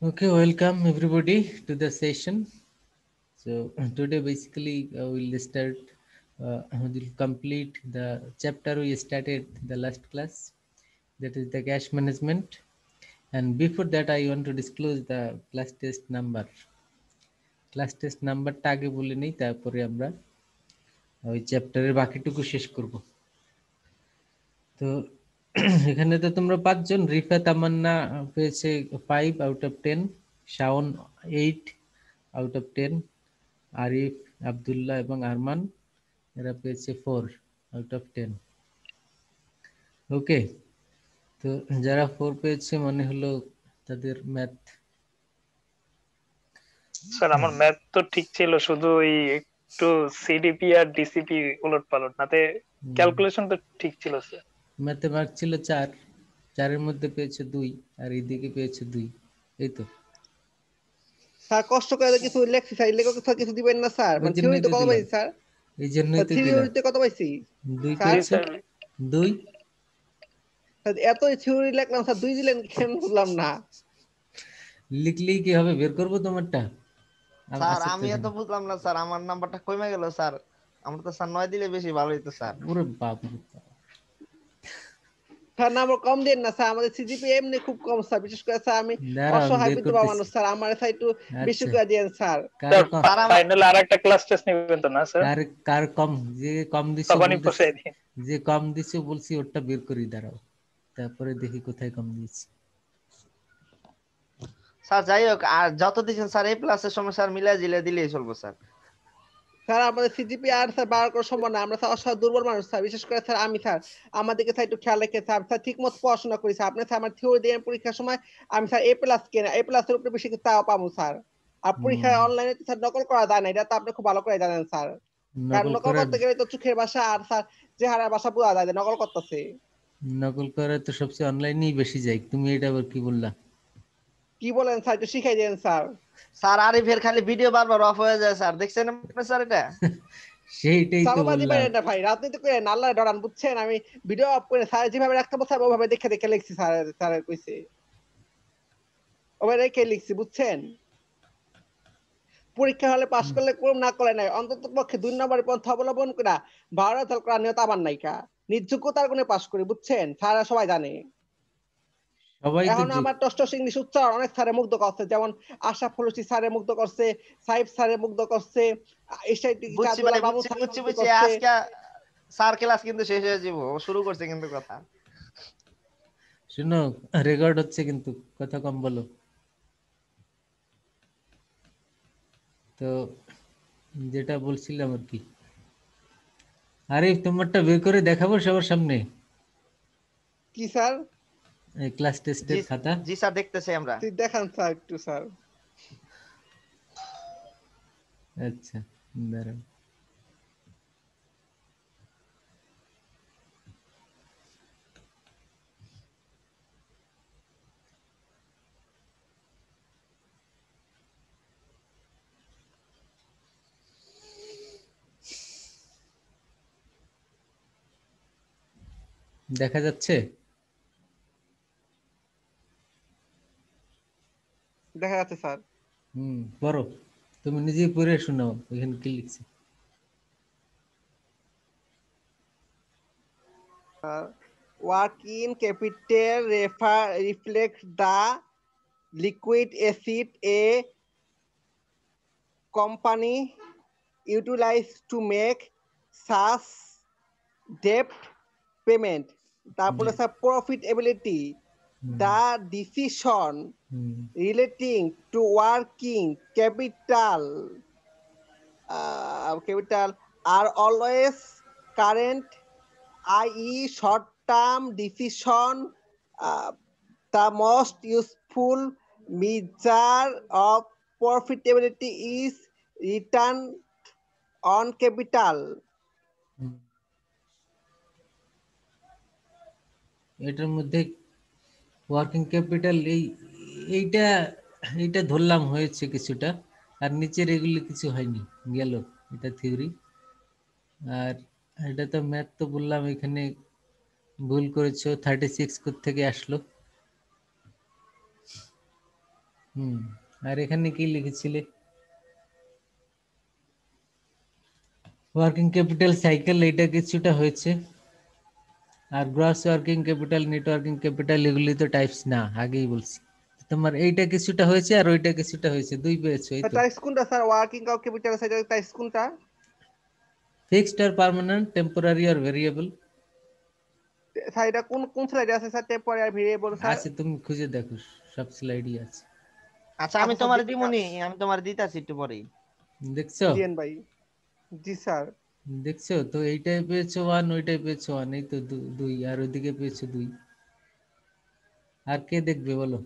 Okay, welcome everybody to the session. So today basically we'll start, we'll complete the chapter we started the last class, that is the cash management. And before that, I want to disclose the class test number. Class test নাম্বারটা আগে বলে নেই, তারপরে আমরা ওই চ্যাপ্টারের বাকিটুকু শেষ করব। তো এখানে তো তোমরা পাঁচজন, রিফা তামান্না পেয়েছে 5/10, শাওন 8/10, আরিফ, আব্দুল্লাহ এবং আরমান এরা পেয়েছে 4/10। ওকে, তো যারা 4 পেয়েছে মনে হলো তাদের ম্যাথ স্যার আমার ম্যাথ তো ঠিক ছিল, শুধু ওই একটু সিডিপি আর ডিসিপি উলট পালট, নাতে ক্যালকুলেশন তো ঠিক ছিল স্যার। ম্যাথে মার্ক ছিল 4, 4-এর মধ্যে পেয়েছে 2, আর এইদিকে পেয়েছে 2। এই তো, স্যার কষ্ট করে কিছু লেখছি স্যার, লেখক স্যার কিছু দিবেন না স্যার? ওই মানে জন্যই থিওরিতে তো কত দিলাম, পাইছি স্যার? এই জন্যই তো দিলাম। থিওরিতে কত পাইছি 2 স্যার? জি পেয়েছে, স্যার, 2। এত থিওরি লিখলাম স্যার, 2 দিলেন কেন বুঝলাম না। লিখলেই কি হবে? বের করবো তোমারটা? স্যার আছে তো আমি এত এখানে। বুঝলাম না স্যার, আমার নাম্বারটা কমে গেল স্যার। আমার তো স্যার 9 দিলে বেশি ভালো হইতো স্যার। ওরে বাপ রে বাপ। স্যার নাম্বার কম দেন না স্যার, আমাদের সিজিপি এমনি খুব কম স্যার, বিশেষ করে স্যার আমি দাঁড়াও, আমি অসহায় বের বিধবা করতেছি। মানুষ স্যার, আমার স্যার একটু বেশি আচ্ছা, করে দিয়েন স্যার। কার স্যার কম? স্যার আমার ফাইনালে আর একটা ক্লাস টেস্ট নেবেন তো না স্যার? কার কার কম? যে কম দিছো তখনই বলতেছি, পোষাই দিন। যে কম দিছো বলছি ওটা বের করি, দাঁড়াও, তারপরে দেখি কোথায় কম দিয়েছি। স্যার যাই হোক, আর যত দিচ্ছেন স্যার এই প্লাসের সময় স্যার মিলাই জিলে দিলেই চলবো স্যার। স্যার আমাদের সিজিপি আর স্যার বার করার সম্ভব না, আমরা স্যার অসহায় দুর্বল মানুষ স্যার, বিশেষ করে স্যার আমি স্যার, আমাদেরকে স্যার একটু খেয়াল রেখে স্যার, স্যার ঠিক মতো পড়াশোনা করি স্যার, আপনি স্যার আমার থিওরি দিয়ে পরীক্ষার সময় আমি স্যার এ প্লাস কেনা, এ প্লাসের উপরে বেশি তাও পাবো স্যার। আর পরীক্ষায় অনলাইনে স্যার নকল করা যায় না, এটা তো আপনি খুব ভালো করে জানেন স্যার। কারণ নকল নকল করার, করতে গেলে তো চোখের ভাষা আর স্যার চেহারার ভাষা বোঝা যায় যে নকল করতেছে। নকল করার তো সবচেয়ে অনলাইনেই বেশি যায়, তুমি এটা আবার কি বললা? কি বলেন স্যার, একটু শিখাই দেন স্যার। স্যার আরিফের খালি ভিডিও বারবার অফ হয়ে যায় স্যার, দেখছেন আপনি স্যার এটা? সেইটাই তো চাপাবাজি বললাম। পারেন না ভাই, রাজনীতি করে আল্লাহ ডরান বুঝছেন, আমি ভিডিও অফ করে স্যার যেভাবে রাখতে বলছে আমি ওভাবে দেখে দেখে লিখছি স্যার, স্যার কইছে ওভাবে রেখে লিখছি বুঝছেন। পরীক্ষা হলে পাশ করলে কোন না করে নাই, অন্তত পক্ষে 2 নম্বরের পন্থা অবলম্বন করে ভাড়া চাল করা নিয়ত আমার নাইকা, নিজ যোগ্যতার গুণে পাশ করি বুঝছেন, স্যাররা সবাই জানে। সবাই তো এখনো আমার টস্টস ইংলিশ উচ্চারণ অনেক স্যারে মুগ্ধ করছে, যেমন আশা ফলসি স্যারে মুগ্ধ করছে, সাইফ স্যারে মুগ্ধ করছে, এসআইটি বুঝছি ভাই, কাজুল্লাহ বাবু বুঝছি স্যার বুঝছি মুগ্ধ বুঝছি। করছে। আজকে স্যার ক্লাস কিন্তু শেষ হয়ে যাবো, ও শুরু করছে কিন্তু কথা। শুনো, রেকর্ড হচ্ছে কিন্তু, কথা কম বলো। তো যেটা বলছিলাম আর কি, আরে তোমারটা বের করে দেখাবো সবার সামনে, কি স্যার? এই ক্লাস জি টেস্টের খাতা। জি স্যার, দেখতেছি আমরা। তুই দেখান স্যার একটু স্যার। আচ্ছা, দাঁড়াও। দেখা যাচ্ছে? দেখা যাচ্ছে স্যার। পড়ো, তুমি নিজেই পড়ে শোনাও এখানে কি লিখছে। Working capital reflects the liquid asset a company utilizes to make such debt payment. তারপরে sir profitability, the decision relating to working capital are always current, i.e. short-term decision. uh, the most useful measure of profitability is return on capital. এটার মধ্যে working capital, এইটা এইটা ধরলাম হয়েছে কিছুটা, আর নিচের এগুলি কিছু হয়নি, গেল এটা থিওরি। আর এটা তো ম্যাথ, তো বললাম এখানে ভুল করেছো, 36 থেকে আসলো। হুম। আর এখানে কি লিখেছিলে? ওয়ার্কিং ক্যাপিটাল সাইকেল, এটা কিছুটা হয়েছে। আর gross working capital, net working capital, এগুলি তো টাইপস না, আগেই বলছি। তোমার এইটা কিছুটা হয়েছে আর ওইটা কিছুটা হয়েছে, দুই পেয়েছো, এই স্যার তো। টাইপস কোনটা sir? Working capital cycle types কোনটা? ফিক্সড আর পার্মানেন্ট, টেম্পোরারি আর ভেরিয়েবল। স্যার এটা কোন কোন স্লাইডে আছে স্যার? টেম্পোরারি আর ভেরিয়েবল স্যার? আছে, তুমি খুঁজে দেখো, সব স্লাইডই আছে। আচ্ছা আমি আচ্ছা স্যার তোমার দেখি দিমুনি, আমি তোমার দিতাছি একটু পরেই। দেখছো? দিয়েন ভাই। জি স্যার। দেখছো তো, এইটাই পেয়েছো ওয়ান, ওইটাই পেয়েছো ওয়ান, এই তো দুই, আর ওইদিকে পেয়েছো দুই। আর কে দেখবে বলো?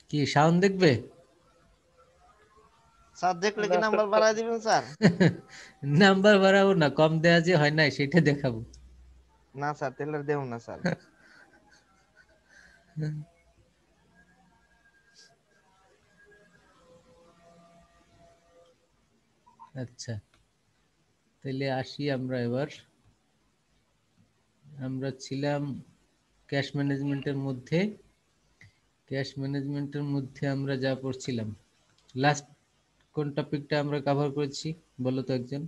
কি শাওন দেখবে? স্যার দেখলে কি না স্যার, নাম্বার বাড়ায় দিবেন স্যার? নাম্বার বাড়াবো না, কম দেয়া যে হয় না সেটা দেখাবো। না স্যার, তাহলে দেব না স্যার। আচ্ছা, তাহলে আসি আমরা এবার। আমরা ছিলাম ক্যাশ ম্যানেজমেন্টের মধ্যে। ক্যাশ ম্যানেজমেন্টের মধ্যে আমরা যা পড়ছিলাম, লাস্ট কোন টপিকটা আমরা কভার করেছি বলো তো একজন?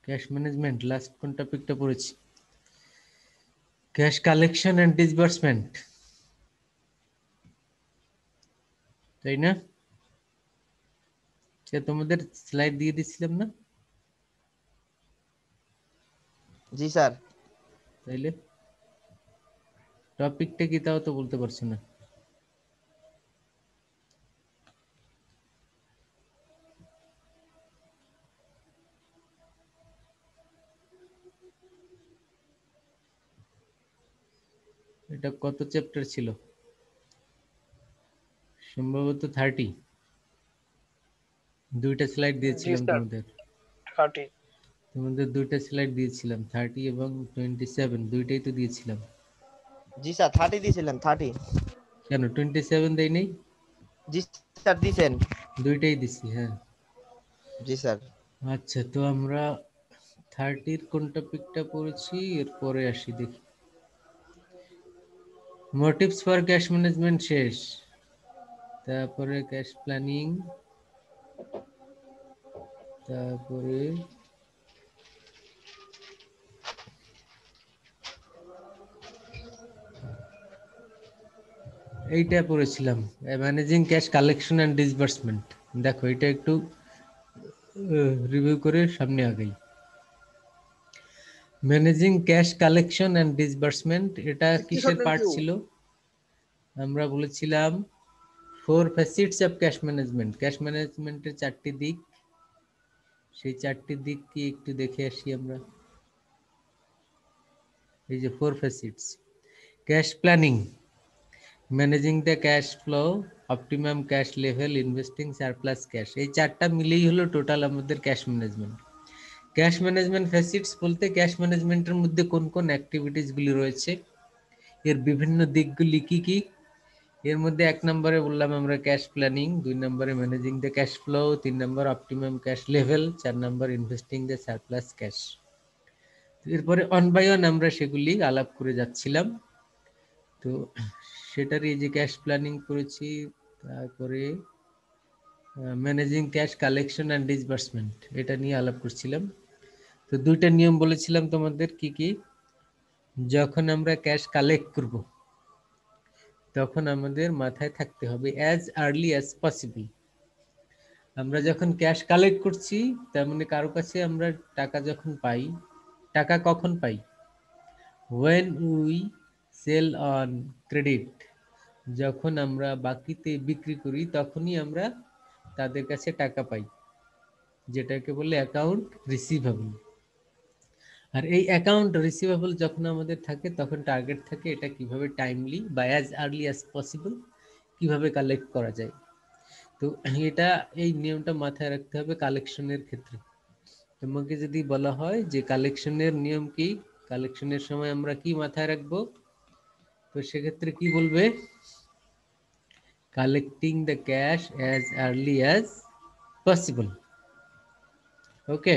ক্যাশ ম্যানেজমেন্ট লাস্ট কোন টপিকটা পড়েছি? ক্যাশ কালেকশন এন্ড ডিসবার্সমেন্ট, তাই না? সে তোমাদের স্লাইড দিয়ে দিছিলাম না? জি স্যার। তাইলে টপিকটা কি তাও তো বলতে পারছো না। এটা কত চ্যাপ্টার ছিল? সম্ভবত 30। দুইটা স্লাইড জি দিয়েছিলাম স্যার, তোমাদের। 30। তোমাদের দুইটা স্লাইড দিয়েছিলাম, 30 এবং 27, দুইটাই তো দিয়েছিলাম। জি স্যার 30 দিয়েছিলেন, 30। কেন 27 দেই নেই? জি স্যার দিছেন। দুইটাই দিছি, হ্যাঁ। জি স্যার। আচ্ছা, তো আমরা 30-র কোন টপিকটা পড়েছি, এরপরে আসি দেখি। মোটিভস ফর ক্যাশ ম্যানেজমেন্ট শেষ, তারপরে ক্যাশ প্ল্যানিং, তারপরে এইটা পড়েছিলাম, managing cash collection and disbursement. দেখো এটা একটু রিভিউ করে সামনে আগাই। Managing cash collection and disbursement, এটা স্যার কি কিসের শর্ট পার্ট কিউ? ছিল? আমরা বলেছিলাম 4 ফ্যাসিটস অফ ক্যাশ ম্যানেজমেন্ট। ক্যাশ ম্যানেজমেন্টের 4টি দিক, সেই 4টি দিক কি একটু দেখে আসি আমরা। এই যে 4 facets: cash planning, managing the cash flow, optimum cash level, investing surplus cash. এই 4টা মিলেই হলো টোটাল আমাদের cash management. Cash management facets বলতে ক্যাশ ম্যানেজমেন্টের মধ্যে কোন কোন অ্যাক্টিভিটিসগুলি রয়েছে, এর বিভিন্ন দিকগুলি কি কি। এর মধ্যে 1 নম্বরে বললাম আমরা ক্যাশ প্ল্যানিং, 2 নম্বরে managing the cash flow, 3 number optimum cash level, 4 number investing the surplus cash. এরপরে অন বাই অন আমরা সেগুলি আলাপ করে যাচ্ছিলাম। তো সেটার এই যে ক্যাশ প্ল্যানিং করেছি, তারপরে managing cash collection and disbursement, এটা নিয়ে আলাপ করছিলাম। তো দুইটা নিয়ম বলেছিলাম তোমাদের, কি কি? যখন আমরা ক্যাশ কালেক্ট করব, তখন আমাদের মাথায় থাকতে হবে অ্যাজ আর্লি অ্যাজ পসিবল। আমরা যখন ক্যাশ কালেক্ট করছি, তার মানে কারো কাছে আমরা টাকা যখন পাই, টাকা কখন পাই? when we sell on credit, যখন আমরা বাকিতে বিক্রি করি তখনই আমরা তাদের কাছে টাকা পাই, যেটাকে বলে অ্যাকাউন্ট রিসিভেবল। আর এই অ্যাকাউন্ট রিসিভেবল যখন আমাদের থাকে, তখন টার্গেট থাকে এটা কিভাবে টাইমলি বা অ্যাজ আর্লি অ্যাজ পসিবল কিভাবে কালেক্ট করা যায়। তো এটা, এই নিয়মটা মাথায় রাখতে হবে কালেকশনের ক্ষেত্রে। তোমাকে যদি বলা হয় যে কালেকশনের নিয়ম কি, কালেকশনের সময় আমরা কি মাথায় রাখবো, তো সেক্ষেত্রে কি বলবে? Collecting the cash as early as possible. Okay,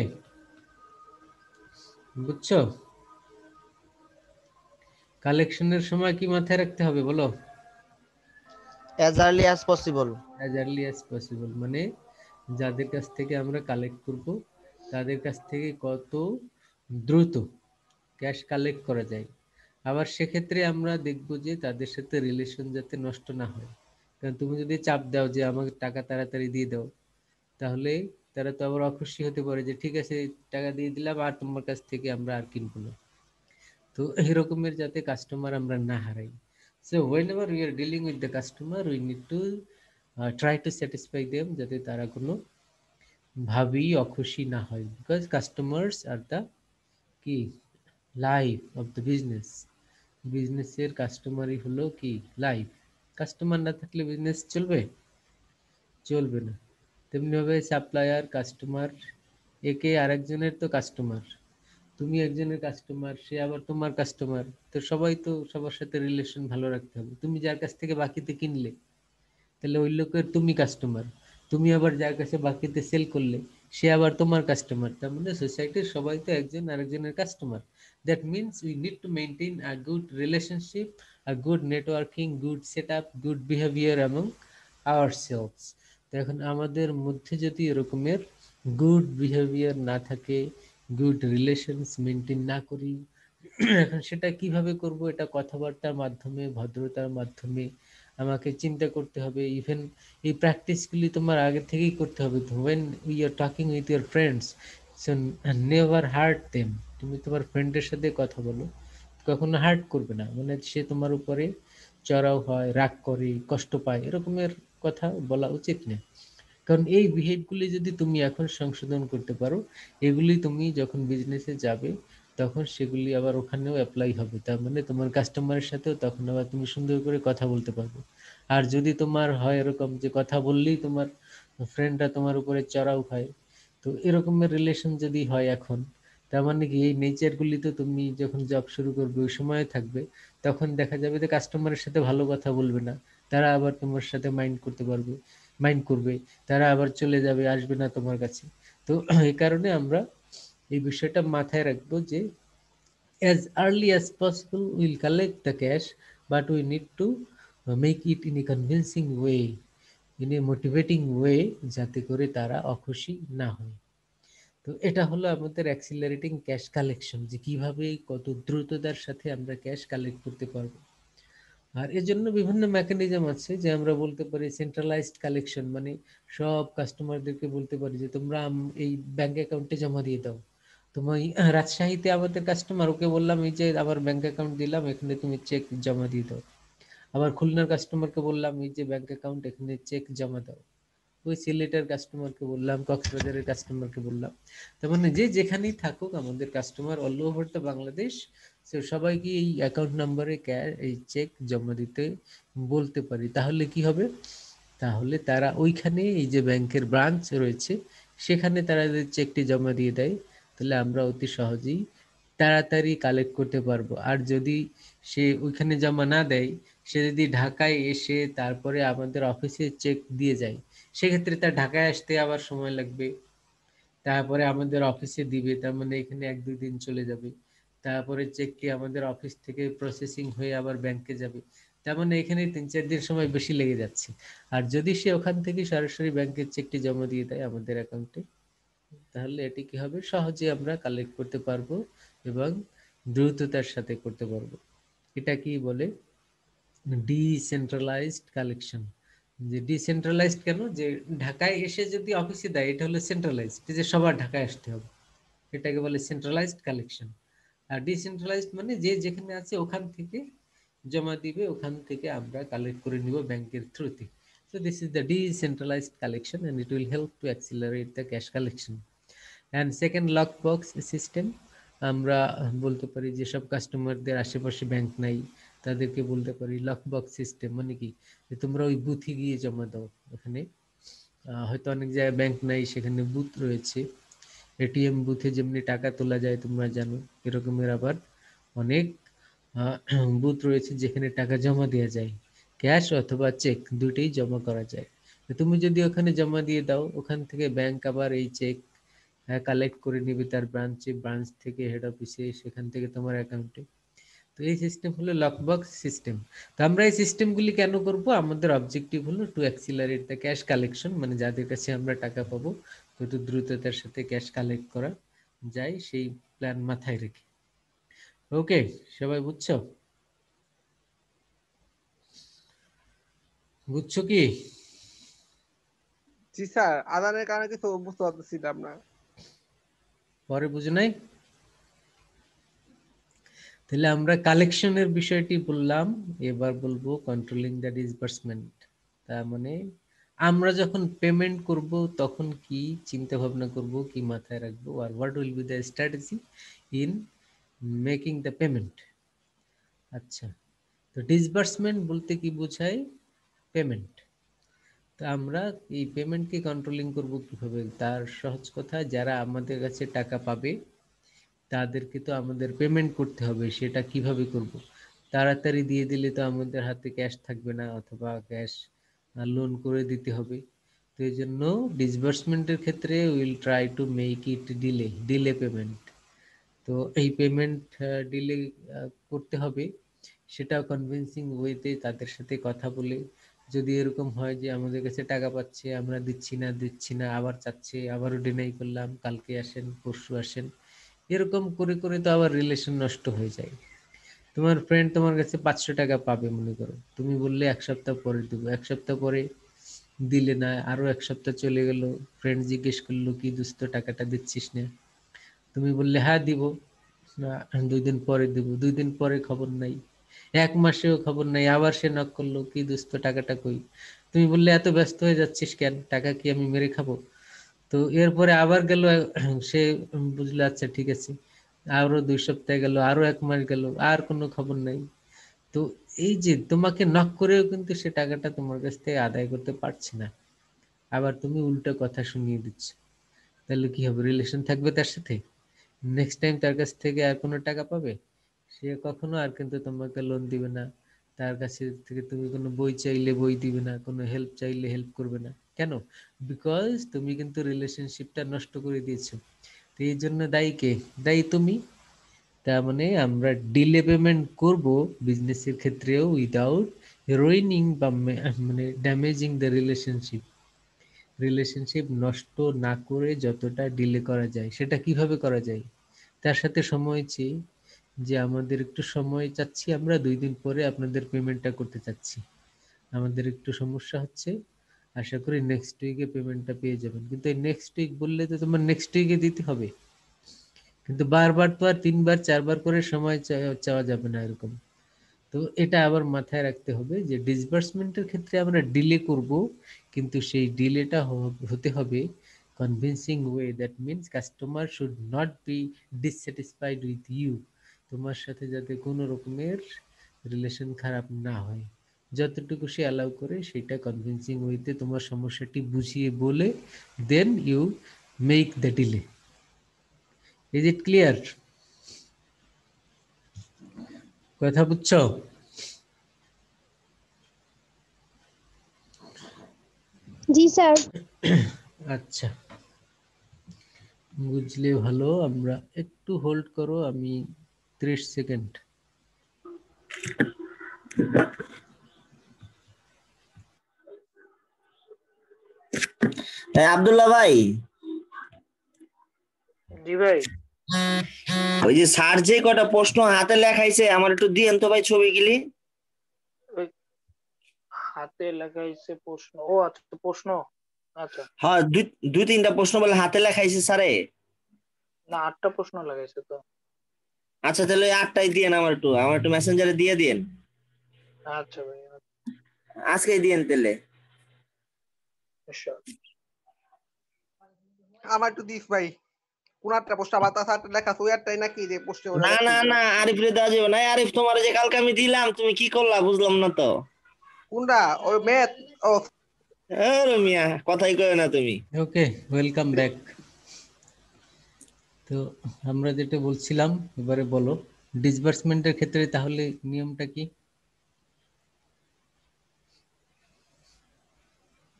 বুঝছো? কালেকশনের সময় কি মাথায় রাখতে হবে বলো? as early as possible. As early as possible, মানে যাদের কাছ থেকে আমরা কালেক্ট করব তাদের কাছ থেকে কত দ্রুত ক্যাশ কালেক্ট করা যায়। আবার সেক্ষেত্রে আমরা দেখব যে তাদের সাথে রিলেশন যাতে নষ্ট না হয়। কারণ তুমি যদি চাপ দাও যে আমাকে টাকা তাড়াতাড়ি দিয়ে দাও, তাহলে তারা তো আবার অখুশি হতে পারে যে ঠিক আছে টাকা দিয়ে দিলাম আর তোমার কাছ থেকে আমরা আর কিনবো না। তো এরকমের যাতে কাস্টমার আমরা না হারাই। So whenever we are dealing with the customer we need to try to satisfy them, যাতে তারা কোনো ভাবেই অখুশি না হয়, বিকজ কাস্টমার্স আর দ্য কি লাইফ অফ দ্য বিজনেস। বিজনেসের কাস্টমারই হলো কি লাইফ। কাস্টমার না থাকলে বিজনেস চলবে? চলবে না। তেমনিভাবে সাপ্লায়ার, কাস্টমার, একে আরেকজনের তো কাস্টমার। তুমি একজনের কাস্টমার, সে আবার তোমার কাস্টমার, তো সবাই তো সবার সাথে রিলেশন ভালো রাখতে হবে। তুমি যার কাছ থেকে বাকিতে কিনলে, তাহলে ওই লোকের তুমি কাস্টমার। তুমি আবার যার কাছে বাকিতে সেল করলে, সে আবার তোমার কাস্টমার। তার মানে সোসাইটির সবাই তো একজন আরেকজনের customer. That means we need to maintain a good relationship, a good networking, good set up, good behaviour among ourselves. তো এখন আমাদের মধ্যে যদি এরকমের গুড বিহেভিয়ার না থাকে, গুড রিলেশনস মেনটেন না করি, এখন সেটা কিভাবে করব? এটা কথাবার্তার মাধ্যমে, ভদ্রতার মাধ্যমে আমাকে চিন্তা করতে হবে। ইভেন এই প্র্যাকটিসগুলি তোমার আগে থেকেই করতে হবে। when you are talking with your friends, so never hurt them. তুমি তোমার ফ্রেন্ডের সাথে কথা বলো, কখনো হার্ট করবে না, মানে সে তোমার উপরে চড়াও হয়, রাগ করে, কষ্ট পায়, এরকমের কথা বলা উচিত না। কারণ এই বিহেভগুলি যদি তুমি এখন সংশোধন করতে পারো, এগুলি তুমি যখন বিজনেসে যাবে তখন সেগুলি আবার ওখানেও অ্যাপ্লাই হবে। তার মানে তোমার কাস্টমারের সাথেও তখন আবার তুমি সুন্দর করে কথা বলতে পারবে। আর যদি তোমার হয় এরকম যে কথা বললেই তোমার ফ্রেন্ডরা তোমার উপরে চড়াও খায়, তো এরকমের রিলেশন যদি হয় এখন, তার মানে কি এই নেচারগুলি তো তুমি যখন জব শুরু করবে ওই সময় থাকবে। তখন দেখা যাবে যে কাস্টমারের সাথে ভালো কথা বলবে না, তারা আবার তোমার সাথে মাইন্ড করবে, তারা আবার চলে যাবে, আসবে না তোমার কাছে। তো এই কারণে আমরা এই বিষয়টা মাথায় রাখবো যে as early as possible we'll collect the cash, but we need to make it in a convincing way, in a motivating way, যাতে করে তারা অখুশি না হয়। তো এটা হলো আমাদের অ্যাক্সিলারেটিং ক্যাশ কালেকশন, যে কিভাবে কত দ্রুততার সাথে আমরা ক্যাশ কালেক্ট করতে পারবো। আর এর জন্য বিভিন্ন মেকানিজম আছে, যে আমরা বলতে পারি সেন্ট্রালাইজড কালেকশন, মানে সব কাস্টমারদেরকে বলতে পারি যে তোমরা এই ব্যাংক অ্যাকাউন্টে জমা দিয়ে দাও। তোমার রাজশাহীতে আমাদের কাস্টমার, ওকে বললাম এই যে আমার ব্যাংক অ্যাকাউন্ট দিলাম, এখানে তুমি চেক জমা দিয়ে দাও। আবার খুলনার কাস্টমারকে বললাম এই যে ব্যাংক অ্যাকাউন্ট, এখানে চেক জমা দাও। ওই সিলেটের কাস্টমারকে বললাম, কক্সবাজারের কাস্টমারকে বললাম। তার মানে যে যেখানেই থাকুক আমাদের customer all over the Bangladesh, সে সবাইকে এই অ্যাকাউন্ট নাম্বারে এই চেক জমা দিতে বলতে পারি। তাহলে কি হবে? তাহলে তারা ওইখানে এই যে ব্যাংকের ব্রাঞ্চ রয়েছে সেখানে তারা যদি চেকটি জমা দিয়ে দেয়, তাহলে আমরা অতি সহজেই তাড়াতাড়ি কালেক্ট করতে পারবো। আর যদি সে ওইখানে জমা না দেয়, সে যদি ঢাকায় এসে তারপরে আমাদের অফিসে চেক দিয়ে যায়, সেক্ষেত্রে তার ঢাকায় আসতে আবার সময় লাগবে, তারপরে আমাদের অফিসে দিবে, তার মানে এখানে 1-2 দিন চলে যাবে। তারপরে চেকটি আমাদের অফিস থেকে প্রসেসিং হয়ে আবার ব্যাংকে যাবে, তার মানে এখানে 3-4 দিন সময় বেশি লেগে যাচ্ছে। আর যদি সে ওখান থেকে সরাসরি ব্যাংকের চেকটি জমা দিয়ে দেয় আমাদের অ্যাকাউন্টে, তাহলে এটি কি হবে? সহজে আমরা কালেক্ট করতে পারবো এবং দ্রুততার সাথে করতে পারবো। এটা কি বলে? Decentralised collection. যে ডিসেন্ট্রালাইজড কেন? যে ঢাকায় এসে যদি অফিসে দেয় এটা হলো সেন্ট্রালাইজড, যে সবার ঢাকায় আসতে হবে, এটাকে বলে সেন্ট্রালাইজড কালেকশন। আর ডিসেন্ট্রালাইজড মানে যে যেখানে আছে ওখান থেকে জমা দিবে, ওখান থেকে আমরা কালেক্ট করে নিব ব্যাংকের থ্রুতে। So this is the decentralized collection and it will help to accelerate the cash collection. And second, lock box system. আমরা বলতে পারি যেসব কাস্টমারদের আশেপাশে ব্যাংক নাই তাদেরকে বলতে পারি লক বক্স সিস্টেম, মানে কি যে তোমরা ওই বুথে গিয়ে জমা দাও। এখানে হয়তো অনেক জায়গায় ব্যাংক নাই, সেখানে বুথ রয়েছে, এটিএম বুথে যেমনি টাকা তোলা যায় তোমরা জানো, এরকমের আবার অনেক বুথ রয়েছে যেখানে টাকা জমা দেওয়া যায়, ক্যাশ অথবা চেক দুটোই জমা করা যায়। তুমি যদি ওখানে জমা দিয়ে দাও, ওখান থেকে ব্যাংক আবার এই চেক হ্যাঁ কালেক্ট করে নিবে তার ব্রাঞ্চে, ব্রাঞ্চ থেকে হেড অফিসে, সেখান থেকে তোমার অ্যাকাউন্টে। তো এই সিস্টেম হলো লকবক্স সিস্টেম। তো আমরা এই সিস্টেমগুলি কেন করব? আমাদের অবজেক্টিভ হলো to accelerate the cash collection, মানে যাদের কাছে আমরা টাকা পাবো তত দ্রুততার সাথে ক্যাশ কালেক্ট করা যায়, সেই প্ল্যান মাথায় রেখে। ওকে, সবাই বুঝছো? বুঝছো কি? জি স্যার, আদানের কারণে কিছু বুঝতে পারতেছিলাম না। পরে বুঝো নাই? তাহলে আমরা কালেকশনের বিষয়টি বললাম, এবার বলবো কন্ট্রোলিং দ্য ডিসবার্সমেন্ট। তার মানে আমরা যখন পেমেন্ট করব তখন কি চিন্তা ভাবনা করব, কি মাথায় রাখবো, আর what will be the strategy in making the payment. আচ্ছা, তো ডিসবার্সমেন্ট বলতে কি বোঝায়? পেমেন্ট। তো আমরা এই পেমেন্টকে কন্ট্রোলিং করব কিভাবে? তার সহজ কথা, যারা আমাদের কাছে টাকা পাবে তাদেরকে তো আমাদের পেমেন্ট করতে হবে। সেটা কিভাবে করব? তাড়াতাড়ি দিয়ে দিলে তো আমাদের হাতে ক্যাশ থাকবে না, অথবা ক্যাশ লোন করে দিতে হবে। তো এই জন্য ডিসবার্সমেন্টের ক্ষেত্রে will try to make it delay payment. তো এই পেমেন্ট ডিলে করতে হবে, সেটা কনভিন্সিং ওয়েতে তাদের সাথে কথা বলে। যদি এরকম হয় যে আমাদের কাছে টাকা পাচ্ছে, আমরা দিচ্ছি না, আবার চাচ্ছে, আবারও ডিনাই করলাম, কালকে আসেন, পরশু আসেন, এরকম করে করে তো আবার রিলেশন নষ্ট হয়ে যায়। তোমার ফ্রেন্ড তোমার কাছে 500 টাকা পাবে মনে করো, তুমি বললে 1 সপ্তাহ পরে দেবো, 1 সপ্তাহ পরে দিলে না, আরো 1 সপ্তাহ চলে গেল, ফ্রেন্ড জিজ্ঞেস করলো কি দোস্ত টাকাটা দিচ্ছিস না? তুমি বললে হ্যাঁ দিব, না 2 দিন পরে দিব, 2 দিন পরে খবর নাই, 1 মাসেও খবর নাই, আবার সে নক করলো কি দোস্ত টাকাটা কই? তুমি বললে এত ব্যস্ত হয়ে যাচ্ছিস কেন, টাকা কি আমি মেরে খাবো? তো এরপরে আবার গেল, সে বুঝলো আচ্ছা ঠিক আছে, আরো 2 সপ্তাহ গেল, আরো 1 মাস গেল, আর কোনো খবর নাই। তো এই যে তোমাকে নক করেও কিন্তু সে টাকাটা তোমার কাছ থেকে আদায় করতে পারছে না, আবার তুমি উল্টো কথা শুনিয়ে দিচ্ছ, তাহলে কি হবে? রিলেশন থাকবে তার সাথে? নেক্সট টাইম তার কাছ থেকে আর কোনো টাকা পাবে? সে কখনো আর কিন্তু তোমাকে লোন দিবে না, তার কাছে থেকে তুমি কোনো বই চাইলে বই দিবে না, কোনো হেল্প চাইলে হেল্প করবে না। কেন? বিকজ তুমি কিন্তু রিলেশনশিপটা নষ্ট করে দিয়েছো। তো এই জন্য দায়ী কে? দায়ী তুমি। তার মানে আমরা ডিলে পেমেন্ট করব বিজনেসের ক্ষেত্রেও উইদাউট রুইনিং বা মানে ড্যামেজিং দ্য রিলেশনশিপ। রিলেশনশিপ নষ্ট না করে যতটা ডিলে করা যায়, সেটা কিভাবে করা যায়? তার সাথে সময় চেয়ে, যে আমাদের একটু সময় চাচ্ছি, আমরা 2 দিন পরে আপনাদের পেমেন্টটা করতে চাচ্ছি, আমাদের একটু সমস্যা হচ্ছে, আশা করি নেক্সট উইকে পেমেন্টটা পেয়ে যাবেন। কিন্তু এই নেক্সট উইক বললে তো তোমার নেক্সট উইকে দিতে হবে, কিন্তু বারবার তো আর 3বার 4বার করে সময় চাওয়া যাবে না এরকম। তো এটা আবার মাথায় রাখতে হবে যে ডিসবার্সমেন্টের ক্ষেত্রে আমরা ডিলে করব, কিন্তু সেই ডিলেটা হতে হবে convincing way, that means customer should not be dissatisfied with you. তোমার সাথে যাতে কোনো রকমের রিলেশন খারাপ না হয়, যতটুকু সে অ্যালাউ করে সেটা কনভিন্সিং ওয়েতে তোমার সমস্যাটি বুঝিয়ে বলে দেন you make the deal. Is it clear? কথা বুঝছো? জি স্যার। আচ্ছা, বুঝলে ভালো। আমরা একটু হোল্ড করো, আমি 30 সেকেন্ড। হ্যাঁ আব্দুল্লাহ ভাই, জি ভাই। ওই যে স্যার যে কটা প্রশ্ন হাতে লেখাইছে আমার একটু দিয়েন তো ভাই ছবিগুলি। ওই হাতে লাগাইছে প্রশ্ন, ও আচ্ছা প্রশ্ন, আচ্ছা। হ্যাঁ দুই দুই তিনটা প্রশ্ন বলে হাতে লেখাইছে স্যারে। না 8টা প্রশ্ন লাগাইছে তো। আচ্ছা তাহলে ওই 8টাই দিয়েন, আমার একটু মেসেঞ্জারে দিয়ে দিয়েন, আচ্ছা ভাই, আজকেই দিয়েন তাহলে। আচ্ছা। আমার একটু দিস ভাই, কোন একটা পোস্ট আবার তার সাথে লেখা আছে, ওই একটাই নাকি যে পোস্টে ওরা না না রাখছিল? না, আরিফ রে দেওয়া যাবে না। আরিফ তোমার যে কালকে আমি দিলাম তুমি কি করলা বুঝলাম না তো। কোনটা? ওই ম্যাথ? ও আরে মিয়া কথাই কয় না তুমি। ওকে, ওয়েলকাম ব্যাক। তো আমরা যেটা বলছিলাম, এবারে বলো ডিসবার্সমেন্টের ক্ষেত্রে তাহলে নিয়মটা কি?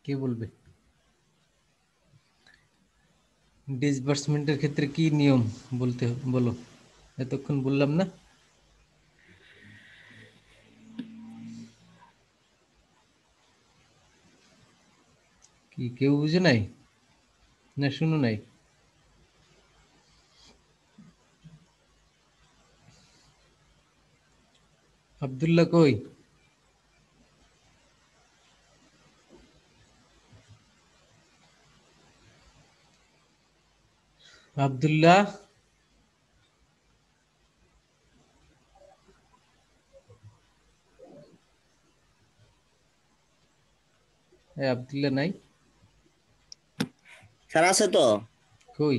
কে বলবে? ডিসবার্সমেন্টের ক্ষেত্রে কি নিয়ম বলো, এতক্ষণ বললাম না? কি কেউ বুঝে নাই না শুনো নাই? আব্দুল্লাহ কই? আব্দুল্লাহ, আব্দুল্লাহ নাই? স্যার আছে তো। কই?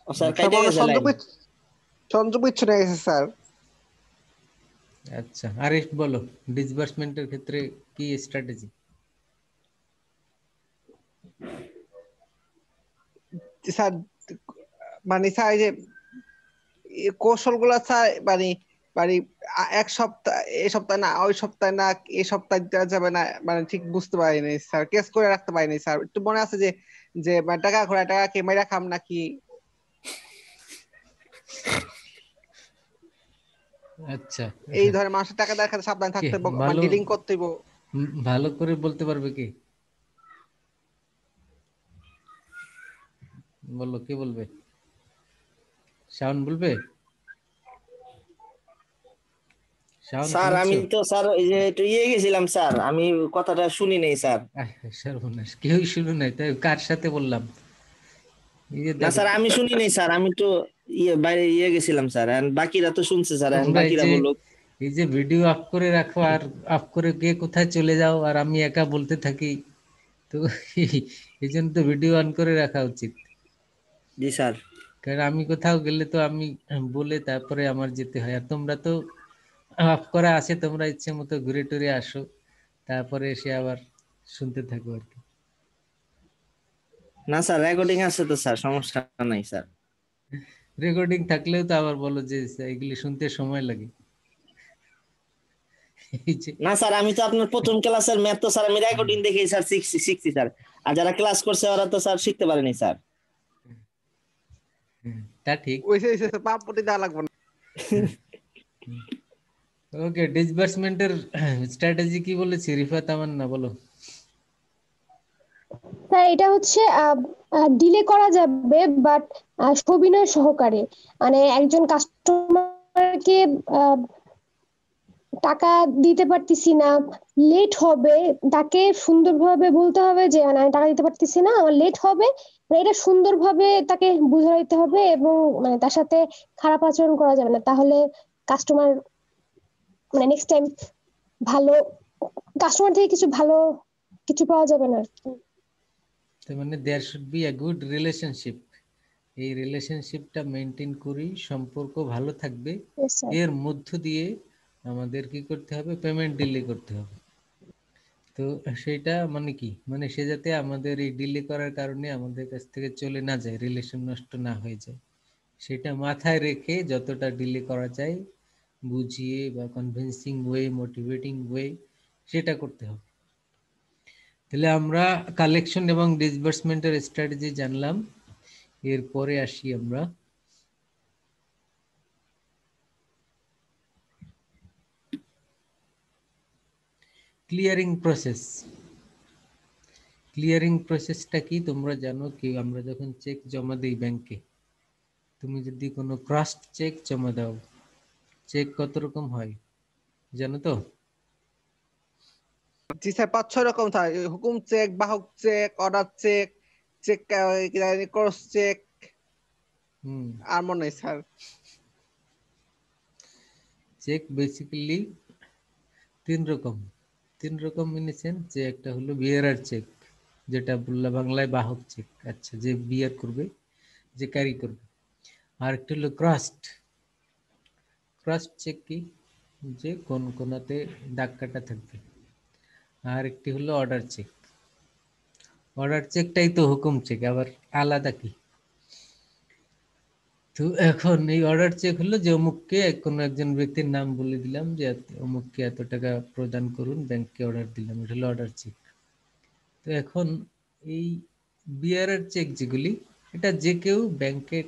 ও স্যার স্যার কাইটে মনে হয় গেছে লাইন। সংযোগ বিচ্ছিন্ন হয়ে গেছে স্যার। আচ্ছা, আরে বলো ডিসবার্সমেন্টের ক্ষেত্রে কি স্ট্র্যাটেজি? স্যার মানে স্যার এই যে কৌশল গুলা স্যার মানে মানে এক সপ্তাহ, এই সপ্তাহ না ওই সপ্তাহে না এই সপ্তাহে দেওয়া যাবে না, মানে ঠিক বুঝতে পারিনি স্যার, কেস করে রাখতে পারিনি স্যার। একটু মনে আছে যে যে মানে টাকা ঘোরা টাকা কে মেরা খাম নাকি। আচ্ছা, এই ধরনের মানুষের টাকা দেওয়ার ক্ষেত্রে সাবধান কে থাকতে হবে, মানে ভালো ডিলিং করতে হবে। ভালো করে বলতে পারবে কে? বলো, কে বলবে? শাওন বলবে? শাওন স্যার আমি শুনছো? তো স্যার এই যে একটু গেছিলাম স্যার, আমি কথাটা শুনি নাই স্যার। সর্বনাশ, কেউই শুনো নাই, তাই কার সাথে বললাম? এই যে না দেখো, স্যার আমি শুনি নাই স্যার, আমি তো বাইরে গেছিলাম স্যার, and বাকিরা তো শুনছে স্যার, and তোমরা বাকিরা বলুক। এই যে ভিডিও অফ করে রাখো আর অফ করে কে কোথায় চলে যাও আর আমি একা বলতে থাকি, তো এই জন্য তো ভিডিও অন করে রাখা উচিত। জি স্যার। কারণ আমি কোথাও গেলে তো আমি বলে তারপরে আমার যেতে হয়, আর তোমরা তো অফ করা আছে, তোমরা ইচ্ছে মতো ঘুরে টুরে আসো, তারপরে এসে আবার শুনতে থাকো আর কি। না স্যার রেকর্ডিং আছে তো স্যার, সমস্যা নাই স্যার। রেকর্ডিং থাকলেও তো আবার বলো যে এগুলি শুনতে সময় লাগে। এই যে না স্যার আমি তো আপনার প্রথম ক্লাসের ম্যাথ তো স্যার আমি রেকর্ডিং দেখেই স্যার শিখছি স্যার, আর যারা ক্লাস করছে ওরা তো স্যার শিখতে পারেনি স্যার। তা ঠিক। ওইসে পাপটি দেওয়া লাগবে না। ওকে, ডিসবার্সমেন্টের স্ট্র্যাটেজি কি বলেছি রিফাত আমান্না, বলো। স্যার এটা হচ্ছে ডিলে করা যাবে, বাট সবিনয় সহকারে। মানে একজন কাস্টমারকে টাকা দিতে পারতেছি না, লেট হবে, তাকে সুন্দরভাবে বলতে হবে যে না, আমি টাকা দিতে পারতেছি না, আমার লেট হবে। মানে এটা সুন্দরভাবে তাকে বুঝাইতে হবে, এবং মানে তার সাথে খারাপ আচরণ করা যাবে না, তাহলে কাস্টমার মানে নেক্সট টাইম ভালো, কাস্টমার থেকে কিছু ভালো কিছু পাওয়া যাবে না আর কি। তার মানে there should be a good relationship. এই রিলেশনশিপটা মেনটেন করি, সম্পর্ক ভালো থাকবে, Yes, sir. এর মধ্য দিয়ে আমাদের কি করতে হবে? পেমেন্ট ডিলে করতে হবে। তো সেটা মানে কি, মানে সে যাতে আমাদের এই ডিলে করার কারণে আমাদের কাছ থেকে চলে না যায়, রিলেশন নষ্ট না হয়ে যায়, সেটা মাথায় রেখে যতটা ডিলে করা যায় বুঝিয়ে বা কনভিন্সিং ওয়ে, মোটিভেটিং ওয়ে, সেটা করতে হবে। তাহলে আমরা কালেকশন এবং ডিসবার্সমেন্টের স্ট্র্যাটেজি জানলাম। এরপরে আসি আমরা ক্লিয়ারিং প্রসেস। ক্লিয়ারিং প্রসেসটা কি তোমরা জানো কি? আমরা যখন চেক জমা দিই ব্যাংকে, তুমি যদি কোনো ক্রসড চেক জমা দাও, চেক কত রকম হয় জানো তো? জি স্যার 5-6 রকম থাকে, হুকুম চেক, বাহক cheque, order cheque, cheque cross cheque, হুম। আর মনে নেই স্যার। চেক বেসিক্যালি তিন রকম ইন সেন্স, যে একটা হলো বিয়ারার চেক, যেটা বললা বাংলায় বাহক চেক, আচ্ছা, যে বিয়ার করবে, যে ক্যারি করবে। আর একটা হলো ক্রসড চেক কি, যে কোন কোনাতে দাগ কাটা থাকবে। আর একটি হলো অর্ডার চেক। অর্ডার চেকটাই তো হুকুম চেক, আবার আলাদা কি? তো এখন এই অর্ডার চেক হলো যে অমুককে, কোনো একজন ব্যক্তির নাম বলে দিলাম যে অমুককে এত টাকা প্রদান করুন, ব্যাংককে অর্ডার দিলাম, এটা হলো অর্ডার চেক। তো এখন এই বিআরআর চেক যেগুলি, এটা যে কেউ ব্যাংকে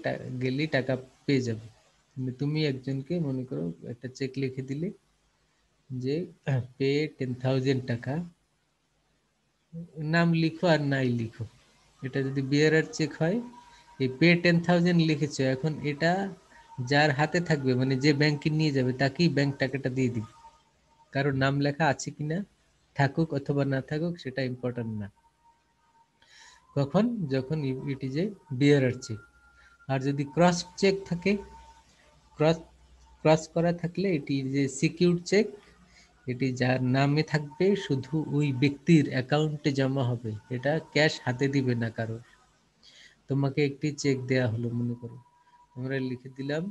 গেলে টাকা পেয়ে যাবে। কিন্তু তুমি একজনকে মনে করো একটা চেক লিখে দিলে যে পে 10,000 টাকা, নাম লিখো আর নাই লিখো। এটা যদি বিআরআর চেক হয়, এই পে 10,000 লিখেছো, এখন এটা যার হাতে থাকবে মানে যে ব্যাংকে নিয়ে যাবে তাকেই ব্যাংক টাকাটা দিয়ে দিবে। কারণ নাম লেখা আছে কিনা, থাকুক অথবা না থাকুক সেটা ইম্পর্টেন্ট না। কখন? যখন it is a bearer cheque. আর যদি ক্রস চেক থাকে, ক্রস ক্রস করা থাকলে এটি যে সিকিউর চেক, এটি যার নামে থাকবে শুধু ওই ব্যক্তির অ্যাকাউন্টে জমা হবে, এটা ক্যাশ হাতে দিবে না কারো। তোমাকে একটি চেক দেয়া হলো, মনে করো আমরা লিখে দিলাম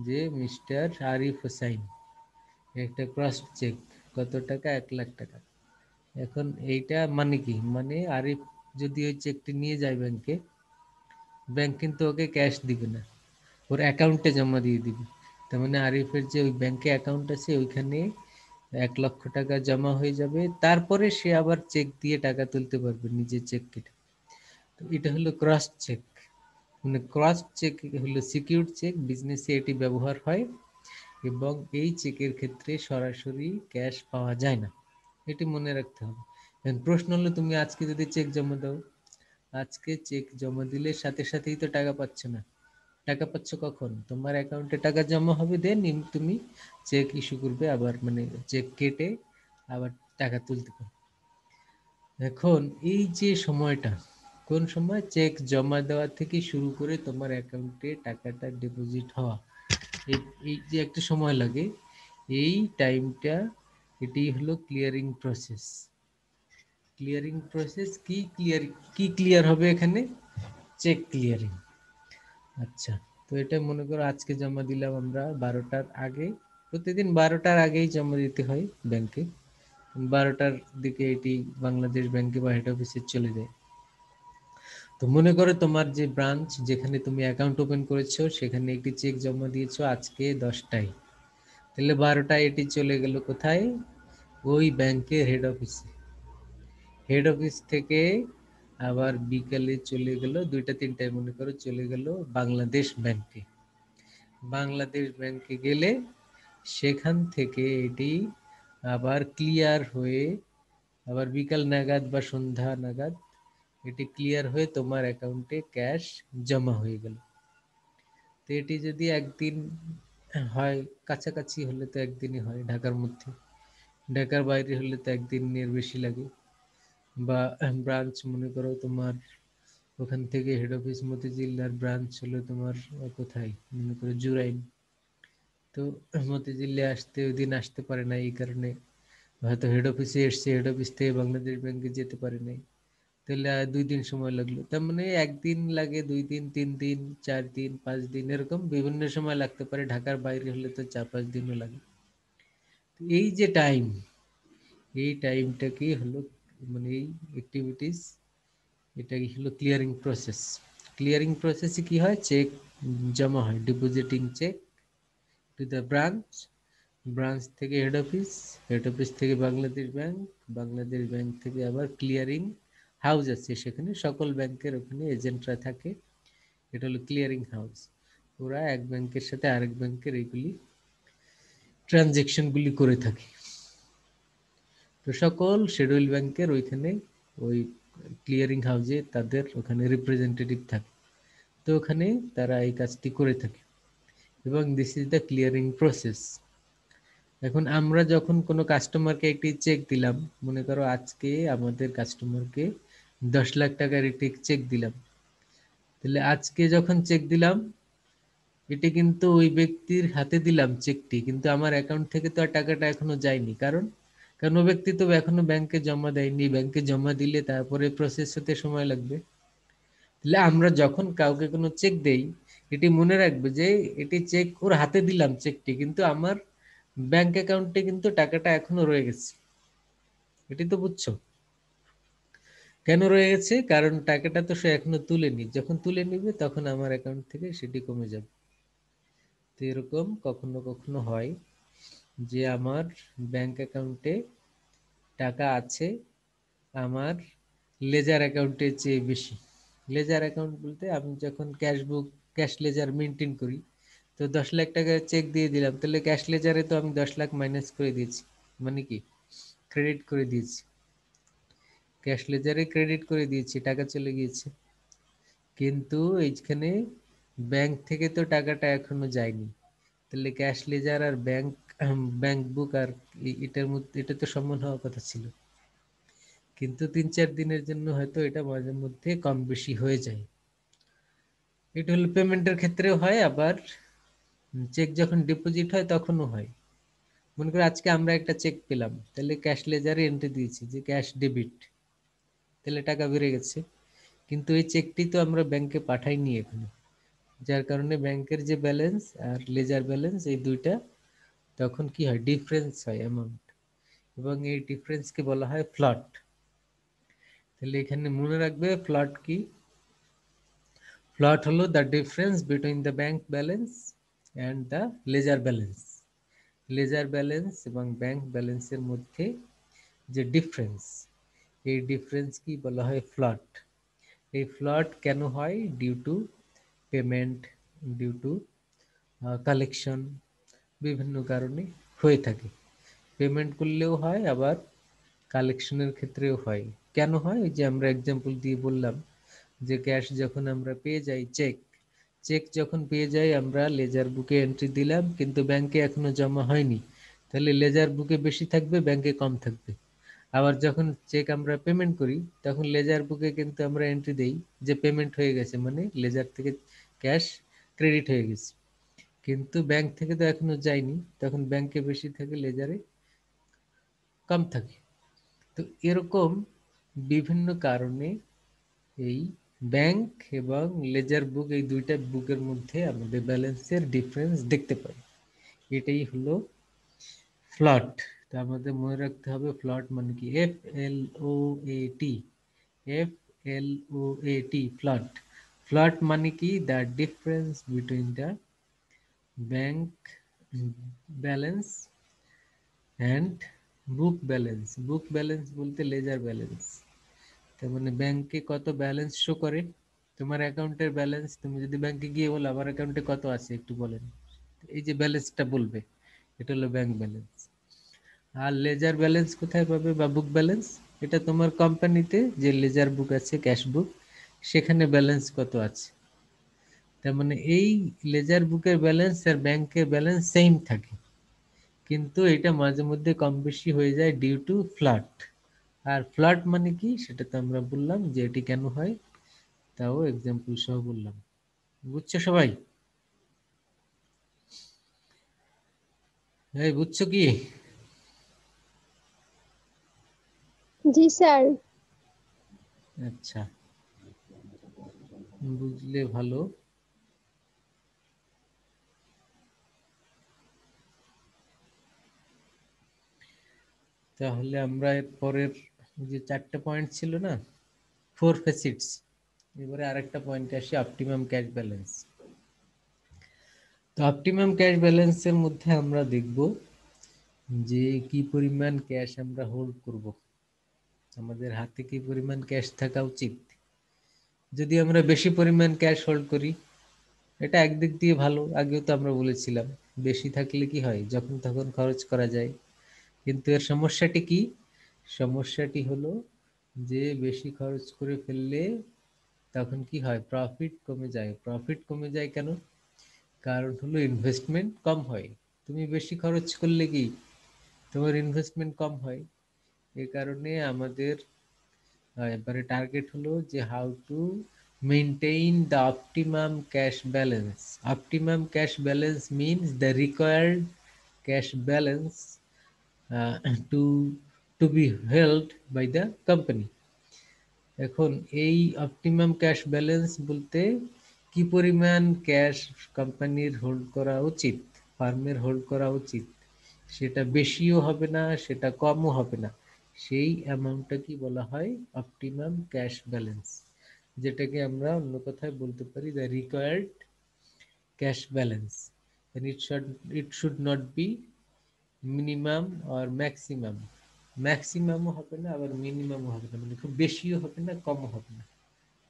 যে মিস্টার আরিফ হোসাইন, একটা ক্রস চেক, কত টাকা? 1,00,000 টাকা। এখন এইটা মানে কি, মানে আরিফ যদি ওই চেকটি নিয়ে যায় ব্যাংকে, ব্যাংক কিন্তু ওকে ক্যাশ দিবে না, ওর অ্যাকাউন্টে জমা দিয়ে দিবে। তার মানে আরিফের যে ওই ব্যাংকে অ্যাকাউন্ট আছে ওইখানে 1,00,000 টাকা জমা হয়ে যাবে, তারপরে সে আবার চেক দিয়ে টাকা তুলতে পারবে নিজের চেক কেটে। তো এটা হলো ক্রস চেক। মানে ক্রস চেক হলো সিকিউর চেক, বিজনেসে এটি ব্যবহার হয় এবং এই চেকের ক্ষেত্রে সরাসরি ক্যাশ পাওয়া যায় না, এটি মনে রাখতে হবে। প্রশ্ন হলো তুমি আজকে যদি চেক জমা দাও, আজকে চেক জমা দিলে সাথে সাথেই তো টাকা পাচ্ছ না। টাকা পাচ্ছ কখন? তোমার অ্যাকাউন্টে টাকা জমা হবে, দেন তুমি চেক ইস্যু করবে, আবার মানে চেক কেটে আবার টাকা তুলতে পারবে। এখন এই যে সময়টা, কোন সময়? চেক জমা দেওয়া থেকে শুরু করে তোমার অ্যাকাউন্টে টাকাটা ডিপোজিট হওয়া, এই যে একটা সময় লাগে, এই টাইমটা, এটি হলো ক্লিয়ারিং প্রসেস। ক্লিয়ারিং প্রসেস কি ক্লিয়ার হবে এখানে? Cheque clearing. আচ্ছা, তো এটা মনে করো আজকে জমা দিলাম আমরা 12টার আগে, প্রতিদিন 12টার আগেই জমা দিতে হয় ব্যাংকে। 12টার দিকে এটি বাংলাদেশ ব্যাংকে বা হেড অফিসে চলে যায়। তো মনে করো তোমার যে ব্রাঞ্চ, যেখানে তুমি অ্যাকাউন্ট ওপেন করেছো, সেখানে একটি চেক জমা দিয়েছো আজকে 10টায়, তাহলে 12টায় এটি চলে গেল কোথায়? ওই ব্যাংকের হেড অফিসে। হেড অফিস থেকে আবার বিকালে চলে গেল 2টা-3টায় মনে করো, চলে গেল বাংলাদেশ ব্যাংকে। বাংলাদেশ ব্যাংকে গেলে সেখান থেকে এটি আবার ক্লিয়ার হয়ে, আবার বিকাল নাগাদ বা সন্ধ্যা নাগাদ এটি ক্লিয়ার হয়ে তোমার অ্যাকাউন্টে ক্যাশ জমা হয়ে গেল। তো এটি যদি একদিন হয়, কাছাকাছি হলে তো একদিনই হয় ঢাকার মধ্যে, ঢাকার বাইরে হলে তো একদিনের বেশি লাগে। বা ব্রাঞ্চ মনে করো তোমার ওখান থেকে হেড অফিস মতিঝিল, আর ব্রাঞ্চ হলো তোমার কোথায়, মনে করো জুরাইন। তো মতিঝিলে আসতে ওই দিন আসতে পারে না, এই কারণে হয়তো হেড অফিসে এসছে, হেড অফিস থেকে বাংলাদেশ ব্যাংকে যেতে পারে নাই, তাহলে 2 দিন সময় লাগলো। তার মানে 1 দিন লাগে, 2 দিন, 3 দিন, 4 দিন, 5 দিন, এরকম বিভিন্ন সময় লাগতে পারে। ঢাকার বাইরে হলে তো 4-5 দিনও লাগে। এই যে টাইম, এই টাইমটাকে হলো মানে এই অ্যাক্টিভিটিস, এটাই হলো ক্লিয়ারিং প্রসেস। ক্লিয়ারিং প্রসেসে কি হয়? চেক জমা হয়, depositing cheque to the branch, branch থেকে হেড অফিস, হেড অফিস থেকে বাংলাদেশ ব্যাংক, বাংলাদেশ ব্যাংক থেকে আবার ক্লিয়ারিং হাউস আছে, সেখানে সকল ব্যাংকের ওখানে এজেন্টরা থাকে, এটা হলো ক্লিয়ারিং হাউস। ওরা এক ব্যাংকের সাথে আরেক ব্যাংকের এইগুলি ট্রানজেকশনগুলি করে থাকে। তো সকল শিডিউল ব্যাংকের ওইখানে ওই ক্লিয়ারিং হাউসে তাদের ওখানে রিপ্রেজেন্টেটিভ থাকে, তো ওখানে তারা এই কাজটি করে থাকে এবং this is the clearing process. এখন আমরা যখন কোনো কাস্টমারকে একটি চেক দিলাম, মনে করো আজকে আমাদের কাস্টমারকে 10,00,000 টাকার একটি চেক দিলাম, তাহলে আজকে যখন চেক দিলাম, এটি কিন্তু ওই ব্যক্তির হাতে দিলাম চেকটি, কিন্তু আমার অ্যাকাউন্ট থেকে তো আর টাকাটা এখনো যায়নি। কারণ কারণ ও ব্যক্তি তো এখনো ব্যাংকে জমা দেয়নি, ব্যাংকে জমা দিলে তারপরে প্রসেস হতে সময় লাগবে। তাহলে আমরা যখন কাউকে কোনো চেক দেই, এটি মনে রাখবে যে এটি চেক ওর হাতে দিলাম চেকটি, কিন্তু আমার ব্যাংক অ্যাকাউন্টে কিন্তু টাকাটা এখনো রয়ে গেছে। এটি তো বুঝছো কেন রয়ে গেছে? কারণ টাকাটা তো সে এখনো তুলেনি, যখন তুলে নিবে তখন আমার অ্যাকাউন্ট থেকে সেটি কমে যাবে। তো এরকম কখনো কখনো হয় যে আমার ব্যাংক অ্যাকাউন্টে টাকা আছে, আমার লেজার অ্যাকাউন্টের চেয়ে বেশি। লেজার অ্যাকাউন্ট বলতে আমি যখন ক্যাশ লেজার মেনটেন করি, তো 10 লাখ টাকা চেক দিয়ে দিলাম, তাহলে ক্যাশ লেজারে তো আমি 10 লাখ মাইনাস করে দিয়েছি, মানে কি ক্রেডিট করে দিয়েছি, ক্যাশ লেজারে ক্রেডিট করে দিয়েছি, টাকা চলে গিয়েছে। কিন্তু এইখানে ব্যাংক থেকে তো টাকাটা এখনো যায়নি, তাহলে ক্যাশ লেজার আর ব্যাংক বুক আর এটার মধ্যে এটা তো সমান হওয়ার কথা ছিল। কিন্তু 3-4 দিনের জন্য হয়তো এটা মাঝে মধ্যে কম বেশি হয়ে যায়। এটা হলো পেমেন্টের ক্ষেত্রেও হয়, আবার চেক যখন ডিপোজিট হয় তখনও হয়। মনে করি আজকে আমরা একটা চেক পেলাম, তাহলে ক্যাশ লেজারে এন্ট্রি দিয়েছি যে ক্যাশ ডেবিট, তাহলে টাকা বেড়ে গেছে, কিন্তু এই চেকটি তো আমরা ব্যাংকে পাঠাইনি এখনো, যার কারণে ব্যাংকের যে ব্যালেন্স আর লেজার ব্যালেন্স এই দুইটা তখন কি হয়, ডিফারেন্স হয় অ্যামাউন্ট, এবং এই ডিফারেন্সকে বলা হয় ফ্লট। তাহলে এখানে মনে রাখবে ফ্লট কি। ফ্লট হলো the difference between the bank balance and the ledger balance. Ledger balance এবং ব্যাংক ব্যালেন্সের মধ্যে যে ডিফারেন্স, এই ডিফারেন্স কি বলা হয় ফ্লট। এই ফ্লট কেন হয়? Due to payment, due to collection, বিভিন্ন কারণে হয়ে থাকে। পেমেন্ট করলেও হয়, আবার কালেকশনের ক্ষেত্রেও হয়। কেন হয়? ওই যে আমরা এক্সাম্পল দিয়ে বললাম যে ক্যাশ যখন আমরা পেয়ে যাই, চেক যখন পেয়ে যাই আমরা লেজার বুকে এন্ট্রি দিলাম, কিন্তু ব্যাংকে এখনো জমা হয়নি, তাহলে লেজার বুকে বেশি থাকবে, ব্যাংকে কম থাকবে। আবার যখন চেক আমরা পেমেন্ট করি, তখন লেজার বুকে কিন্তু আমরা এন্ট্রি দেই যে পেমেন্ট হয়ে গেছে, মানে লেজার থেকে ক্যাশ ক্রেডিট হয়ে গেছে, কিন্তু ব্যাংক থেকে তো এখনো যায়নি, তখন ব্যাংকে বেশি থাকে, লেজারে কম থাকে। তো এরকম বিভিন্ন কারণে এই ব্যাংক এবং লেজার বুক, এই দুইটা বুকের মধ্যে আমাদের ব্যালেন্সের ডিফারেন্স দেখতে পাই। এটাই হলো ফ্লট। তো আমাদের মনে রাখতে হবে ফ্লট মানে কি, FLOAT, FLOAT, ফ্লট। ফ্লট মানে কি, the difference between the bank balance and book balance. Book balance বলতে লেজার ব্যালেন্স, তার মানে ব্যাংকে কত ব্যালেন্স শো করে, তোমার অ্যাকাউন্টের ব্যালেন্স। তুমি যদি ব্যাংকে গিয়ে বলো আমার অ্যাকাউন্টে কত আছে একটু বলেন, এই যে ব্যালেন্সটা বলবে, এটা হলো ব্যাংক ব্যালেন্স। আর লেজার ব্যালেন্স কোথায় পাবে, বা বুক ব্যালেন্স, এটা তোমার কোম্পানিতে যে লেজার বুক আছে, ক্যাশ বুক, সেখানে ব্যালেন্স কত আছে। তার মানে এই লেজার বুকের ব্যালেন্স আর ব্যাংকের ব্যালেন্স সেম থাকে, কিন্তু এটা মাঝে মধ্যে কম বেশি হয়ে যায় ডিউ টু ফ্লাট। আর ফ্লাট মানে কি, সেটা তো আমরা বললাম যে এটি কেন হয়, তাও এক্সাম্পল সহ বললাম। বুঝছো সবাই? এই বুঝছো কি? জি স্যার। আচ্ছা, বুঝলে ভালো। তাহলে আমরা এর পরের যে 4টা পয়েন্ট ছিল না, 4 ফেসিটস, এবারে আরেকটা পয়েন্টে আসি, অপটিমাম ক্যাশ ব্যালেন্স। তো অপটিমাম ক্যাশ ব্যালেন্সের মধ্যে আমরা দেখব যে কি পরিমাণ ক্যাশ আমরা হোল্ড করব, আমাদের হাতে কি পরিমাণ ক্যাশ থাকা উচিত। যদি আমরা বেশি পরিমাণ ক্যাশ হোল্ড করি, এটা একদিক দিয়ে ভালো, আগেও তো আমরা বলেছিলাম বেশি থাকলে কি হয়, যখন তখন খরচ করা যায়। কিন্তু এর সমস্যাটি কি? সমস্যাটি হলো যে বেশি খরচ করে ফেললে তখন কি হয়, প্রফিট কমে যায়। প্রফিট কমে যায় কেন? কারণ হলো ইনভেস্টমেন্ট কম হয়। তুমি বেশি খরচ করলে কি তোমার ইনভেস্টমেন্ট কম হয়। এই কারণে আমাদের এবারে টার্গেট হলো যে how to maintain the optimum cash balance. Optimum cash balance means the required cash balance to to be held by the company. এখন এই অপটিমাম ক্যাশ ব্যালেন্স বলতে কি পরিমাণ ক্যাশ কোম্পানির হোল্ড করা উচিত, ফার্মের হোল্ড করা উচিত, সেটা বেশিও হবে না, সেটা কমও হবে না, সেই অ্যামাউন্টটা কি বলা হয়, অপটিমাম ক্যাশ ব্যালেন্স, যেটাকে আমরা অন্য কথায় বলতে পারি the required cash balance. and it should not be minimum or maximum, ম্যাক্সিমামও হবে না আবার মিনিমামও হবে না, মানে খুব বেশিও হবে না কমও হবে না,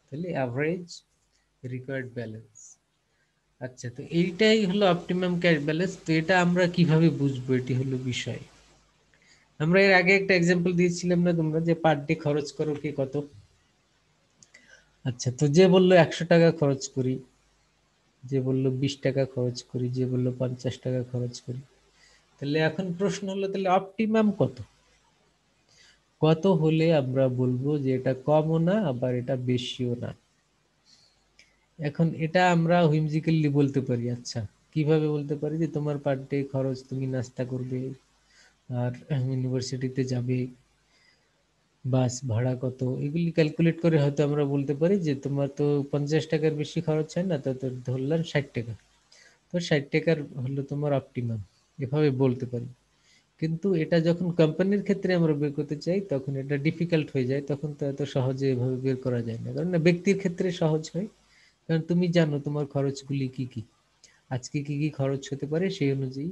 তাহলে অ্যাভারেজ রিকোয়ার্ড ব্যালেন্স। আচ্ছা, তো এইটাই হলো অপটিমাম ক্যাশ ব্যালেন্স। তো এটা আমরা কিভাবে বুঝবো, এটি হলো বিষয়। আমরা এর আগে একটা এক্সাম্পল দিয়েছিলাম না তোমরা, যে পার ডে খরচ করো কি কত। আচ্ছা, তো যে বললো 100 টাকা খরচ করি, যে বললো 20 টাকা খরচ করি, যে বললো 50 টাকা খরচ করি, তাহলে এখন প্রশ্ন হলো তাহলে অপটিমাম কত, কত হলে আমরা বলবো যে এটা কমও না আবার এটা বেশিও না। এখন এটা আমরা হুইমজিক্যালি বলতে পারি। আচ্ছা, কিভাবে বলতে পারি, যে তোমার পার ডে খরচ, তুমি নাস্তা করবে আর ইউনিভার্সিটিতে যাবে, বাস ভাড়া কত, এগুলি ক্যালকুলেট করে হয়তো আমরা বলতে পারি যে তোমার তো 50 টাকার বেশি খরচ হয় না, তো তোর ধরলাম 60 টাকা, তো 60 টাকার হলো তোমার অপটিমাম, এভাবে বলতে পারি। কিন্তু এটা যখন কোম্পানির ক্ষেত্রে আমরা বের করতে চাই তখন এটা ডিফিকাল্ট হয়ে যায়, তখন তো এত সহজে এভাবে বের করা যায় না। কারণ ব্যক্তির ক্ষেত্রে সহজ হয়, কারণ তুমি জানো তোমার খরচগুলি কি কি, আজকে কি কি খরচ হতে পারে, সেই অনুযায়ী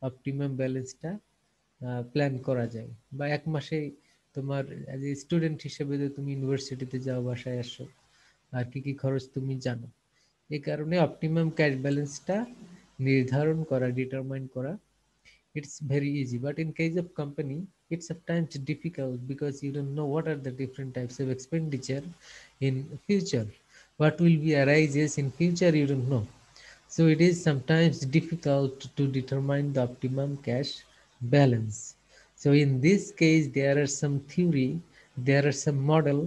অপটিমাম ব্যালেন্সটা প্ল্যান করা যায়। বা এক মাসে তোমার অ্যাজ এ স্টুডেন্ট হিসেবে যে তুমি ইউনিভার্সিটিতে যাও, বাসায় আসো, আর কি কি খরচ তুমি জানো, এই কারণে অপটিমাম ক্যাশ ব্যালেন্সটা নির্ধারণ করা, ডিটারমাইন করা, it's very easy. But in case of company, it's sometimes difficult because you don't know what are the different types of expenditure in future, what will be arises in future, you don't know. So it is sometimes difficult to determine the optimum cash balance. So in this case, there are some theory, there are some model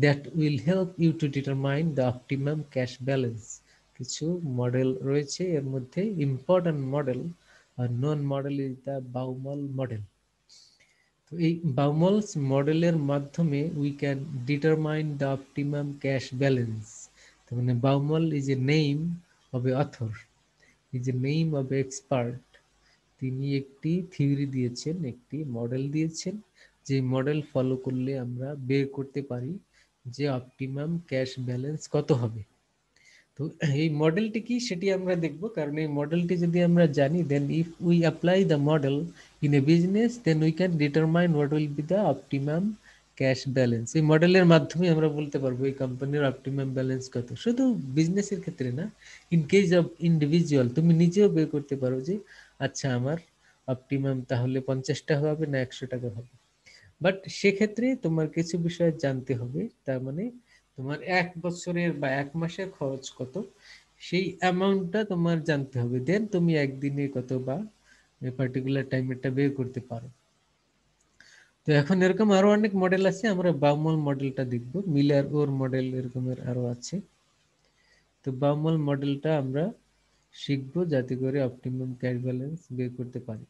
that will help you to determine the optimum cash balance. কিছু model রয়েছে, এর মধ্যে important model আর non model is the Baumol model. তো এই Baumol's মডেলের মাধ্যমে we can determine the optimum cash balance. তার মানে Baumol is a name of a author, is a name of a expert. তিনি একটি থিওরি দিয়েছেন, একটি মডেল দিয়েছেন, যে মডেল ফলো করলে আমরা বের করতে পারি যে অপটিমাম ক্যাশ ব্যালেন্স কত হবে। তো এই মডেলটি কি সেটি আমরা দেখব, কারণ এই মডেলটি যদি আমরা জানি, then if we apply the model in a business, then we can determine what will be the optimum cash balance. এই মডেলের মাধ্যমে আমরা বলতে পারবো এই কোম্পানির অপটিমাম ব্যালেন্স কত। শুধু বিজনেসের ক্ষেত্রে না, ইন কেস অফ ইন্ডিভিজুয়াল তুমি নিজেও বের করতে পারো যে আচ্ছা আমার অপটিমাম তাহলে 50 টাকা হবে না 100 টাকা হবে। বাট সেক্ষেত্রে তোমার কিছু বিষয় জানতে হবে, তার মানে তোমার 1 বছরের বা 1 মাসের খরচ কত, সেই অ্যামাউন্টটা তোমার জানতে হবে, দেন তুমি একদিনে কত বা পার্টিকুলার টাইমেরটা বের করতে পারো। তো এখন এরকম আরো অনেক মডেল আছে, আমরা বাউমল মডেলটা দেখব, মিলার ওর মডেল এরকমের আরো আছে। তো বাউমল মডেলটা আমরা শিখবো যাতে করে অপটিমাম ক্যাশ ব্যালেন্স বের করতে পারি।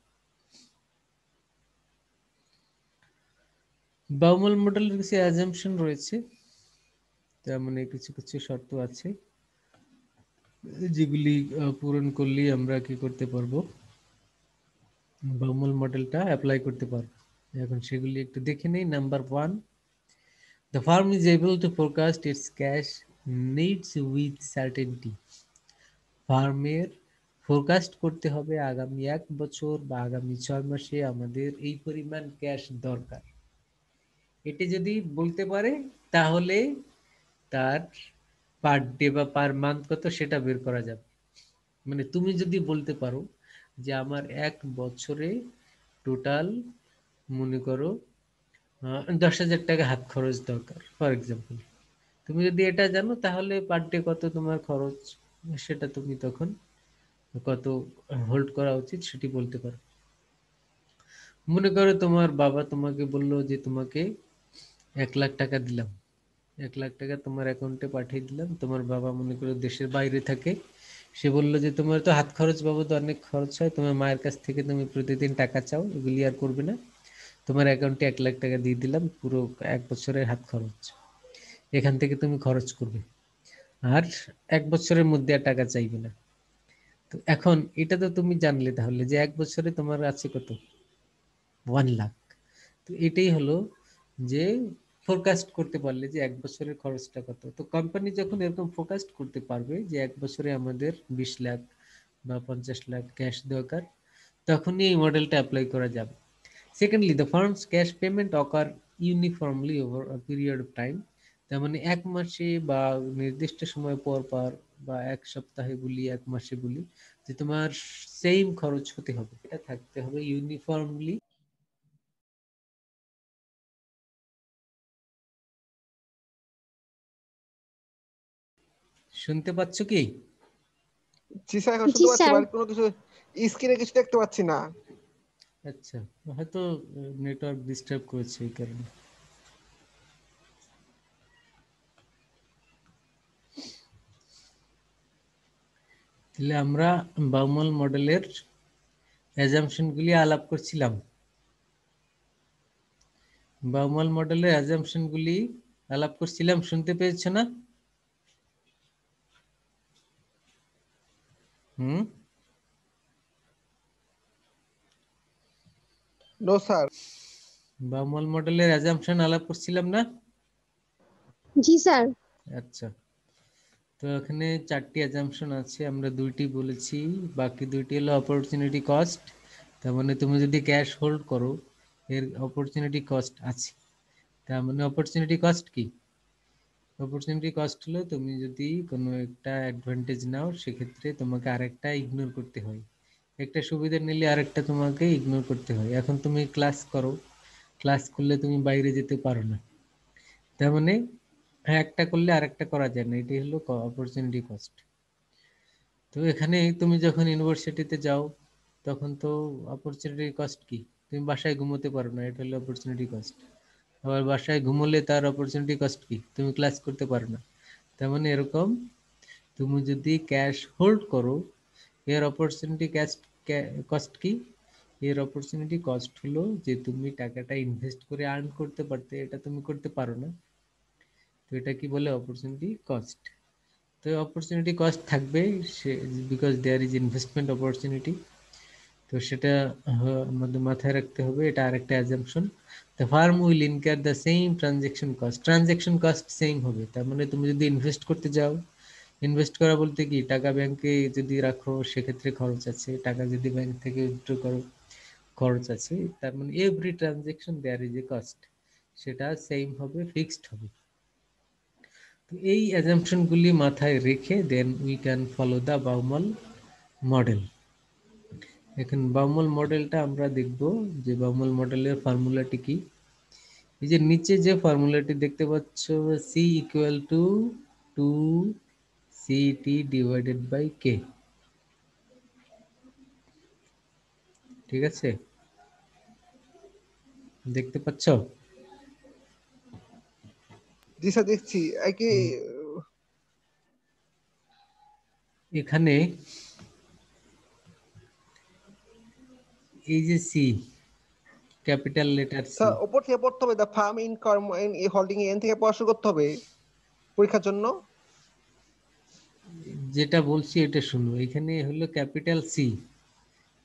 বাউমল মডেলের কিছু অ্যাজাম্পশন রয়েছে, তার মানে কিছু কিছু শর্ত আছে যেগুলি পূরণ করলেই আমরা কি করতে পারবো, বাউমল মডেলটা অ্যাপ্লাই করতে পারবো। এখন সেগুলি একটু দেখে নেই। Number 1, the firm is able to forecast its cash needs with certainty. ফার্মের ফোরকাস্ট করতে হবে আগামী 1 বছর বা আগামী 6 মাসে আমাদের এই পরিমাণ ক্যাশ দরকার। এটি যদি বলতে পারে তাহলে তার পার ডে বা পার মান্থ কত সেটা বের করা যাবে। মানে তুমি যদি বলতে পারো যে আমার 1 বছরে টোটাল মনে করো 10,000 টাকা হাত খরচ দরকার, ফর এক্সাম্পল, তুমি যদি এটা জানো তাহলে পার ডে কত তোমার খরচ সেটা তুমি তখন কত হোল্ড করা উচিত সেটি বলতে পারো। মনে করো তোমার বাবা তোমাকে বললো যে তোমাকে 1 লাখ টাকা দিলাম, 1 লাখ টাকা তোমার অ্যাকাউন্টে পাঠিয়ে দিলাম। তোমার বাবা মনে করো দেশের বাইরে থাকে, সে বললো যে তোমার তো হাত খরচ বাবদ অনেক খরচ হয়, তোমার মায়ের কাছ থেকে তুমি প্রতিদিন টাকা চাও, এগুলি আর করবে না, তোমার অ্যাকাউন্টে 1 লাখ টাকা দিয়ে দিলাম, পুরো 1 বছরের হাত খরচ এখান থেকে তুমি খরচ করবে, আর 1 বছরের মধ্যে আর টাকা চাইবে না। তো এখন এটা তো তুমি জানলে তাহলে যে 1 বছরে তোমার আছে কত, 1 লাখ। তো এটাই হলো যে ফোরকাস্ট করতে পারলে যে 1 বছরের খরচটা কত। তো কোম্পানি যখন এরকম ফোরকাস্ট করতে পারবে যে 1 বছরে আমাদের 20 লাখ বা 50 লাখ ক্যাশ দরকার, তখনই এই মডেলটা অ্যাপ্লাই করা যাবে। Secondly, the firm's cash payment occur uniformly over a period of time. তার মানে এক মাসে বা নির্দিষ্ট সময় পর পর বা এক সপ্তাহে বলি এক মাসে বলি যে তোমার সেম খরচ হতে হবে, এটা থাকতে হবে ইউনিফর্মলি। শুনতে পাচ্ছ কি? জি স্যার, এখন জি শুনতে পাচ্ছি, স্যার। আর কোনো কিছু স্ক্রিনে কিছু দেখতে পাচ্ছি না। আচ্ছা, হয়তো নেটওয়ার্ক ডিস্টার্ব করেছে এই কারণে। তাহলে আমরা বাউমাল মডেলের অ্যাজাম্পশনগুলি আলাপ করছিলাম। বাউমাল মডেলের অ্যাজাম্পশনগুলি আলাপ করছিলাম, শুনতে পেয়েছো না? হুম, নো স্যার। বাউমাল মডেলের অ্যাজাম্পশন আলাপ করছিলাম না? জি স্যার। আচ্ছা, তো এখানে চারটি অ্যাজাম্পশন আছে, আমরা দুইটি বলেছি, বাকি দুইটি হলো অপরচুনিটি কস্ট। তার মানে তুমি যদি ক্যাশ হোল্ড করো এর অপরচুনিটি কস্ট আছে। তার মানে অপরচুনিটি কস্ট কি? অপরচুনিটি কস্ট হলো তুমি যদি কোনো একটা অ্যাডভান্টেজ নাও সেক্ষেত্রে তোমাকে আরেকটা ইগনোর করতে হয়, একটা সুবিধা নিলে আরেকটা তোমাকে ইগনোর করতে হয়। এখন তুমি ক্লাস করো, ক্লাস করলে তুমি বাইরে যেতে পারো না, তার মানে একটা করলে আরেকটা করা যায় না, এটাই হলো অপরচুনিটি কস্ট। তো এখানে তুমি যখন ইউনিভার্সিটিতে যাও তখন তো অপরচুনিটি কস্ট কি? তুমি বাসায় ঘুমোতে পারো না, এটা হলো অপরচুনিটি কস্ট। আবার বাসায় ঘুমোলে তার অপরচুনিটি কস্ট কি? তুমি ক্লাস করতে পারো না। তার মানে এরকম তুমি যদি ক্যাশ হোল্ড করো এর অপরচুনিটি কস্ট কি? এর অপরচুনিটি কস্ট হলো যে তুমি টাকাটা ইনভেস্ট করে আর্ন করতে পারতে, এটা তুমি করতে পারো না, তো এটা কি বলে? Opportunity cost. তো অপরচুনিটি কস্ট থাকবে সে because there is investment opportunity, তো সেটা আমাদের মাথায় রাখতে হবে, এটা আরেকটা assumption. The firm will incur the same transaction cost same হবে। তার মানে তুমি যদি ইনভেস্ট করতে যাও, ইনভেস্ট করা বলতে কি, টাকা ব্যাংকে যদি রাখো সেক্ষেত্রে খরচ আছে, টাকা যদি ব্যাংক থেকে উইথড্র করো খরচ আছে, তার মানে every transaction there is a cost, সেটা সেম হবে, ফিক্সড হবে। তো এই অ্যাজাম্পশন গুলি মাথায় রেখে then we can follow the Baumol model. এখন বাউমাল মডেলটা আমরা দেখব যে বাউমাল মডেলের ফর্মুলাটি কি। এই যে নিচে যে ফর্মুলাটি দেখতে পাচ্ছ, C equal to 2CT divided by K, ঠিক আছে? দেখতে পাচ্ছ? জি স্যার, দেখছি। কি এখানে এই যে C, capital letter C, sir উপর থেকে পড়তে হবে, দ্য ফার্ম ইনকাম হোল্ডিং এন থেকে পড়াশোনা করতে হবে পরীক্ষার জন্য। যেটা বলছি এটা শুনো, এখানে হলো ক্যাপিটাল সি।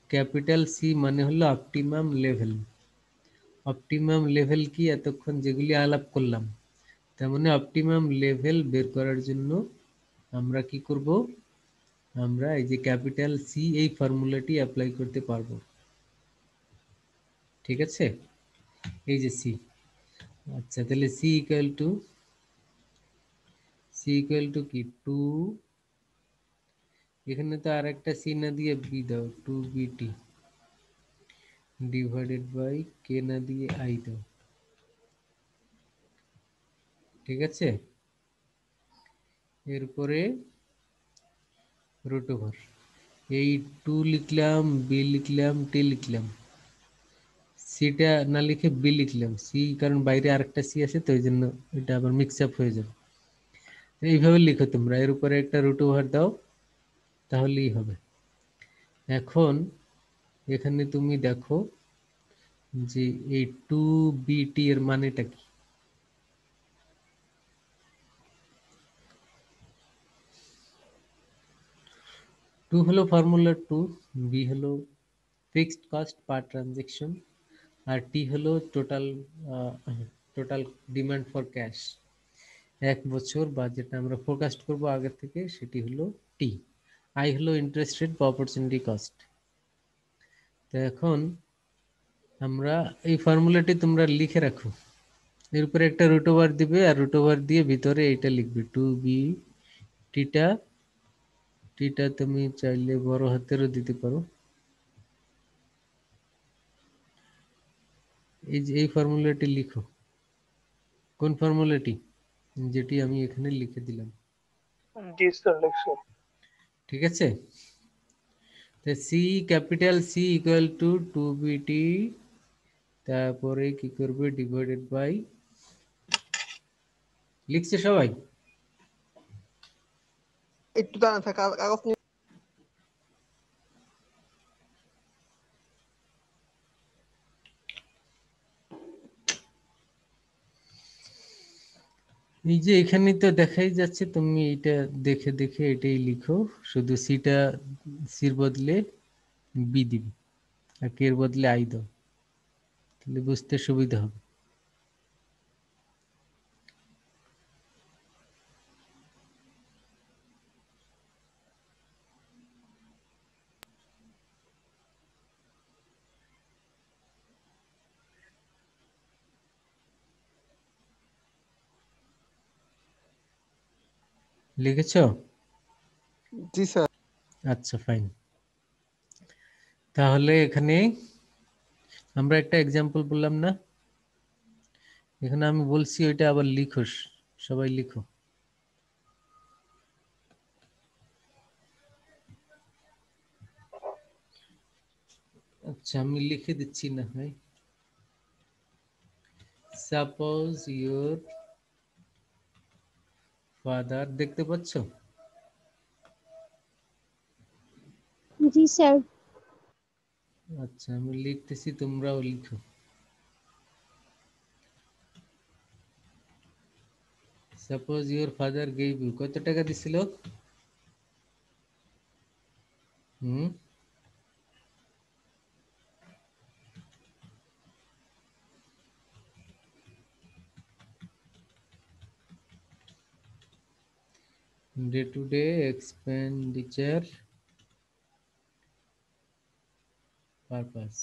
ক্যাপিটাল সি মানে হলো অপটিমাম লেভেল। অপটিমাম লেভেল কি এতক্ষণ যেগুলি আলাপ করলাম, তার মানে অপটিমাম লেভেল বের করার জন্য আমরা কি করব? আমরা এই যে ক্যাপিটাল সি এই ফর্মুলাটি অ্যাপ্লাই করতে পারবো, ঠিক আছে? এই যে সি, আচ্ছা তাহলে সি ইকুয়াল টু কি 2, এখানে তো আর একটা সি না দিয়ে বি দাও, 2BT ডিভাইডেড বাই কে না দিয়ে আই দাও, ঠিক আছে? এরপরে রুট ওভার এই 2 লিখলাম, বি লিখলাম, টি লিখলাম, সিটা না লিখে বি লিখলাম, সি কারণ বাইরে আরেকটা সি আছে তো এই জন্য এটা আবার মিক্স আপ হয়ে যাবে। এইভাবে লিখো তোমরা, এর উপরে একটা রুট ওভার দাও তাহলেই হবে। এখন এখানে তুমি দেখো যে এই 2BT এর মানেটা কি? 2 হলো ফর্মুলা 2, বি হলো ফিক্সড কস্ট পার ট্রানজেকশন, আর টি হলো টোটাল ডিমান্ড ফর ক্যাশ এক বছর, বা যেটা আমরা ফোরকাস্ট করব আগে থেকে সেটি হলো টি। আই হলো ইন্টারেস্ট রেট বা অপরচুনিটি কস্ট। তো এখন আমরা এই ফর্মুলাটি তোমরা লিখে রাখো, এর উপরে একটা রুট ওভার দিবে আর রুট ওভার দিয়ে ভিতরে এইটা লিখবে 2b টিটা। টিটা তুমি চাইলে বড় হাতেরও দিতে পারো। এই যে এই ফর্মুলাটি লিখো। কোন ফর্মুলাটি? যেটি আমি এখানে লিখে দিলাম, জি স্যার লিখছি। ঠিক আছে? তো C, capital C equal to 2bt, তারপরে কি করবে ডিভাইডেড বাই, লিখছে সবাই? একটু দাঁড়ান স্যার, কাগজ নিয়ে। এই যে এখানে তো দেখাই যাচ্ছে, তুমি এটা দেখে দেখে এটাই লিখো, শুধু সিটা সির বদলে বি দিবে আর কে এর বদলে আই দাও, তাহলে বুঝতে সুবিধা হবে। লিখেছো? জি স্যার। আচ্ছা ফাইন। তাহলে এখানে আমরা একটা এক্সাম্পল বললাম না, এখানে আমি বলছি ওইটা আবার লিখো, সবাই লিখো। আচ্ছা আমি লিখে দিচ্ছি না হয়। সাপোজ ইউর ফাদার, দেখতে পাচ্ছ? জি স্যার। আচ্ছা আমি লিখতেছি, তোমরাও লিখো। Suppose your father gave you, কত টাকা দিছিল? হুম, day to day expenditure purpose.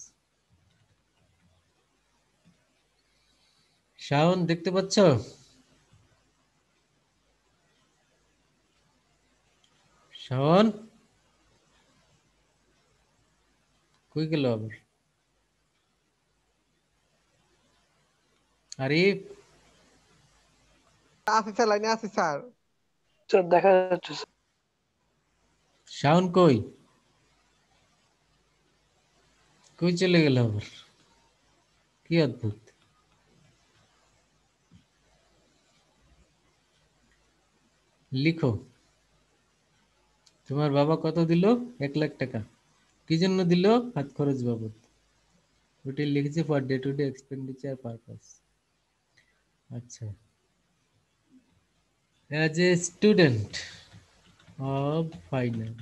Shawon দেখতে পাচ্ছ? শাওন কই গেল আবার? আরিফ, আছে স্যার, লাইনে আছে স্যার। স্যার দেখা যাচ্ছে স্যার। শাওন কই? কই চলে গেল আবার? কি অদ্ভুত। লিখো, তোমার বাবা কত দিল? 1 লাখ টাকা। কি জন্য দিল? হাত খরচ বাবদ। ওটি লিখেছে for day to day expenditure purpose. আচ্ছা, as a student of finance,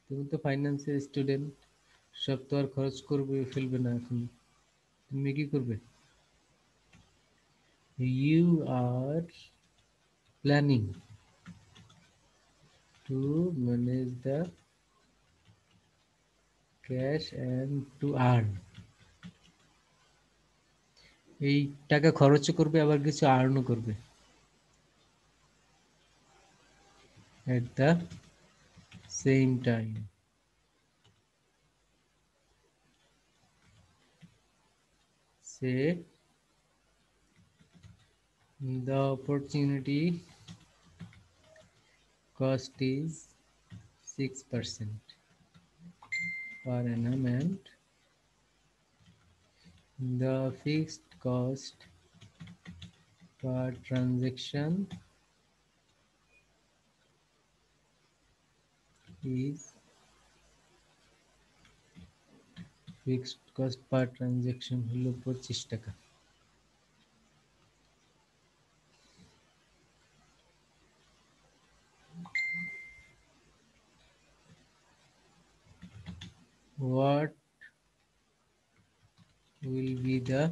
তুমি তো ফাইন্যান্সের স্টুডেন্ট, সব তো আর খরচ করবে ফেলবে না এখন, তুমি কি করবে? You are planning to manage the cash and to earn, এই টাকা খরচও করবে আবার কিছু আর্নও করবে at the same time. Say the opportunity cost is 6% per annum and the fixed cost per transaction is fixed cost per transaction হলো 25 টাকা। What will be the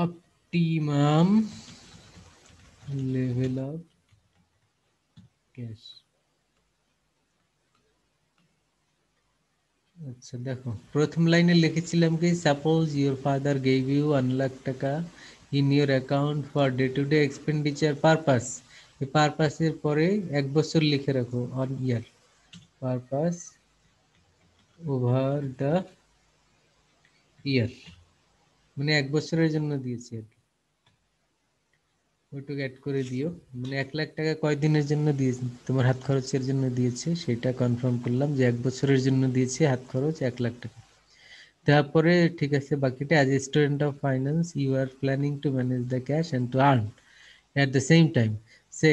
optimum level of cash? আচ্ছা দেখো, প্রথম লাইনে লিখেছিলাম কি, suppose your father gave you 1 lakh টাকা in your account for day to day expenditure purpose. এই পারপাসের পরে 1 বছর লিখে রাখো, 1 year purpose over the year, মানে 1 বছরের জন্য দিয়েছি আর কি, ওইটুকু অ্যাড করে দিও। মানে 1 লাখ টাকা কয়দিনের জন্য দিয়েছে, তোমার হাত খরচের জন্য দিয়েছে সেটা কনফার্ম করলাম যে 1 বছরের জন্য দিয়েছে হাত খরচ 1 লাখ টাকা। তারপরে ঠিক আছে, বাকিটা as a student of finance you are planning to manage the cash and to earn at the same time. Say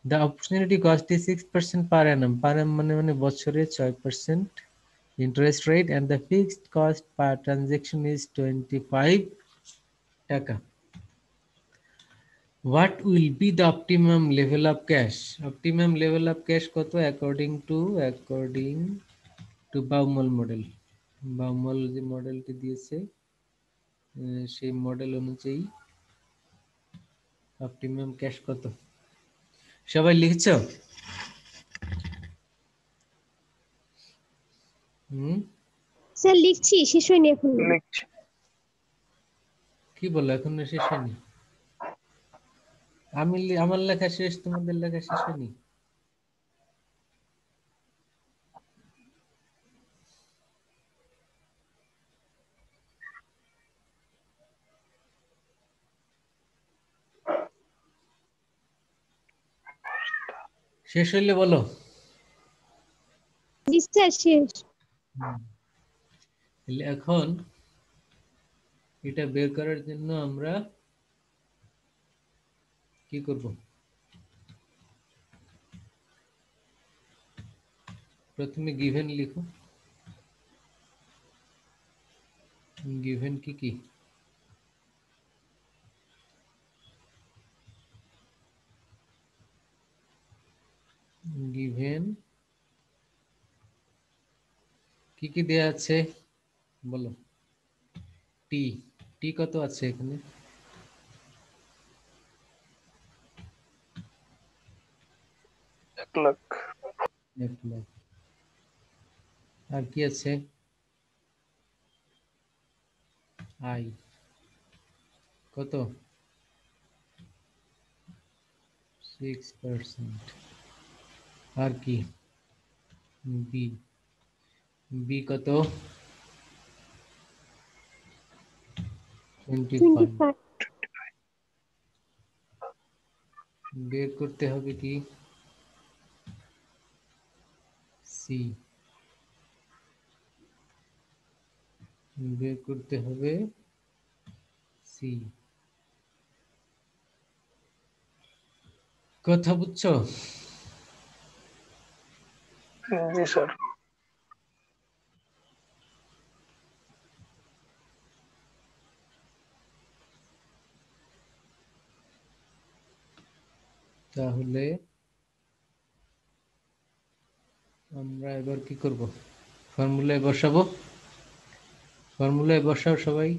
the opportunity cost is 6% per annum, per annum মানে বছরে 6% interest rate, and the fixed cost per transaction is 25 টাকা. What will be the optimum level of cash? Optimum level of cash কত? according to Baumol model. Baumol যে মডেলটি দিয়েছে সেই model অনুযায়ী optimum cash কত, সবাই লিখছো? স্যার লিখছি, শেষ হয়নি এখন। লিখছি। কি বলো, এখন শেষ হয়নি? আমার লেখা শেষ, তোমাদের লেখা শেষ হয়নি? শেষ হইলে বলো। জি স্যার শেষ। এখন এটা বের করার জন্য আমরা কি করব? প্রথমে গিভেন লিখো। গিভেন কি কি? গিভেন কি কি দেয়া আছে বলো। টি, টি কত আছে এখানে? 1 লাখ। 1 লাখ। আর কি আছে? আই কত? 6%। আর কি? বি, বি কত? 25। 25। বের করতে হবে কি? সি, বের করতে হবে সি। কথা বুঝছো? জি স্যার। তাহলে আমরা এবার কি করব? ফর্মুলায় বসাবো। ফর্মুলায় বসাও সবাই।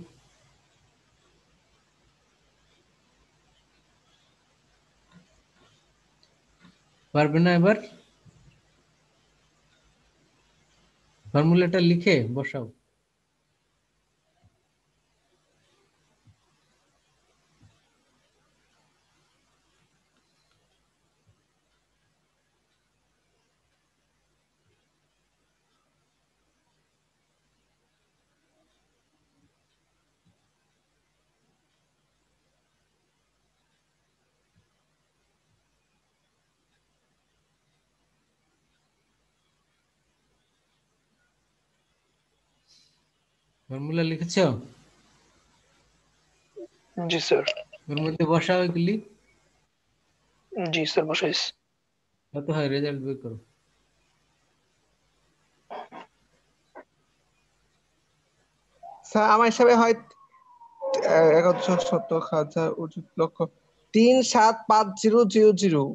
পারবে না এবার? ফর্মুলাটা লিখে বসাও। ফর্মুলা লিখেছো? জি স্যার। ওর মধ্যে বসাও এগুলি। জি স্যার বসাইছি। কত হয় রেজাল্ট বের করো। স্যার আমার হিসাবে হয় 11,70,000 লক্ষ 3,750,000।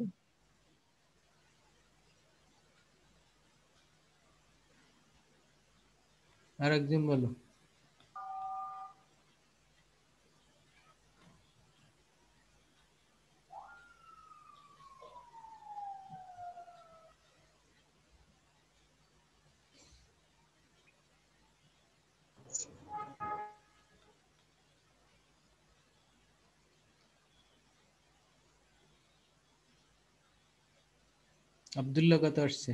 আর একজন বলো। আব্দুল্লাহ কত আসছে?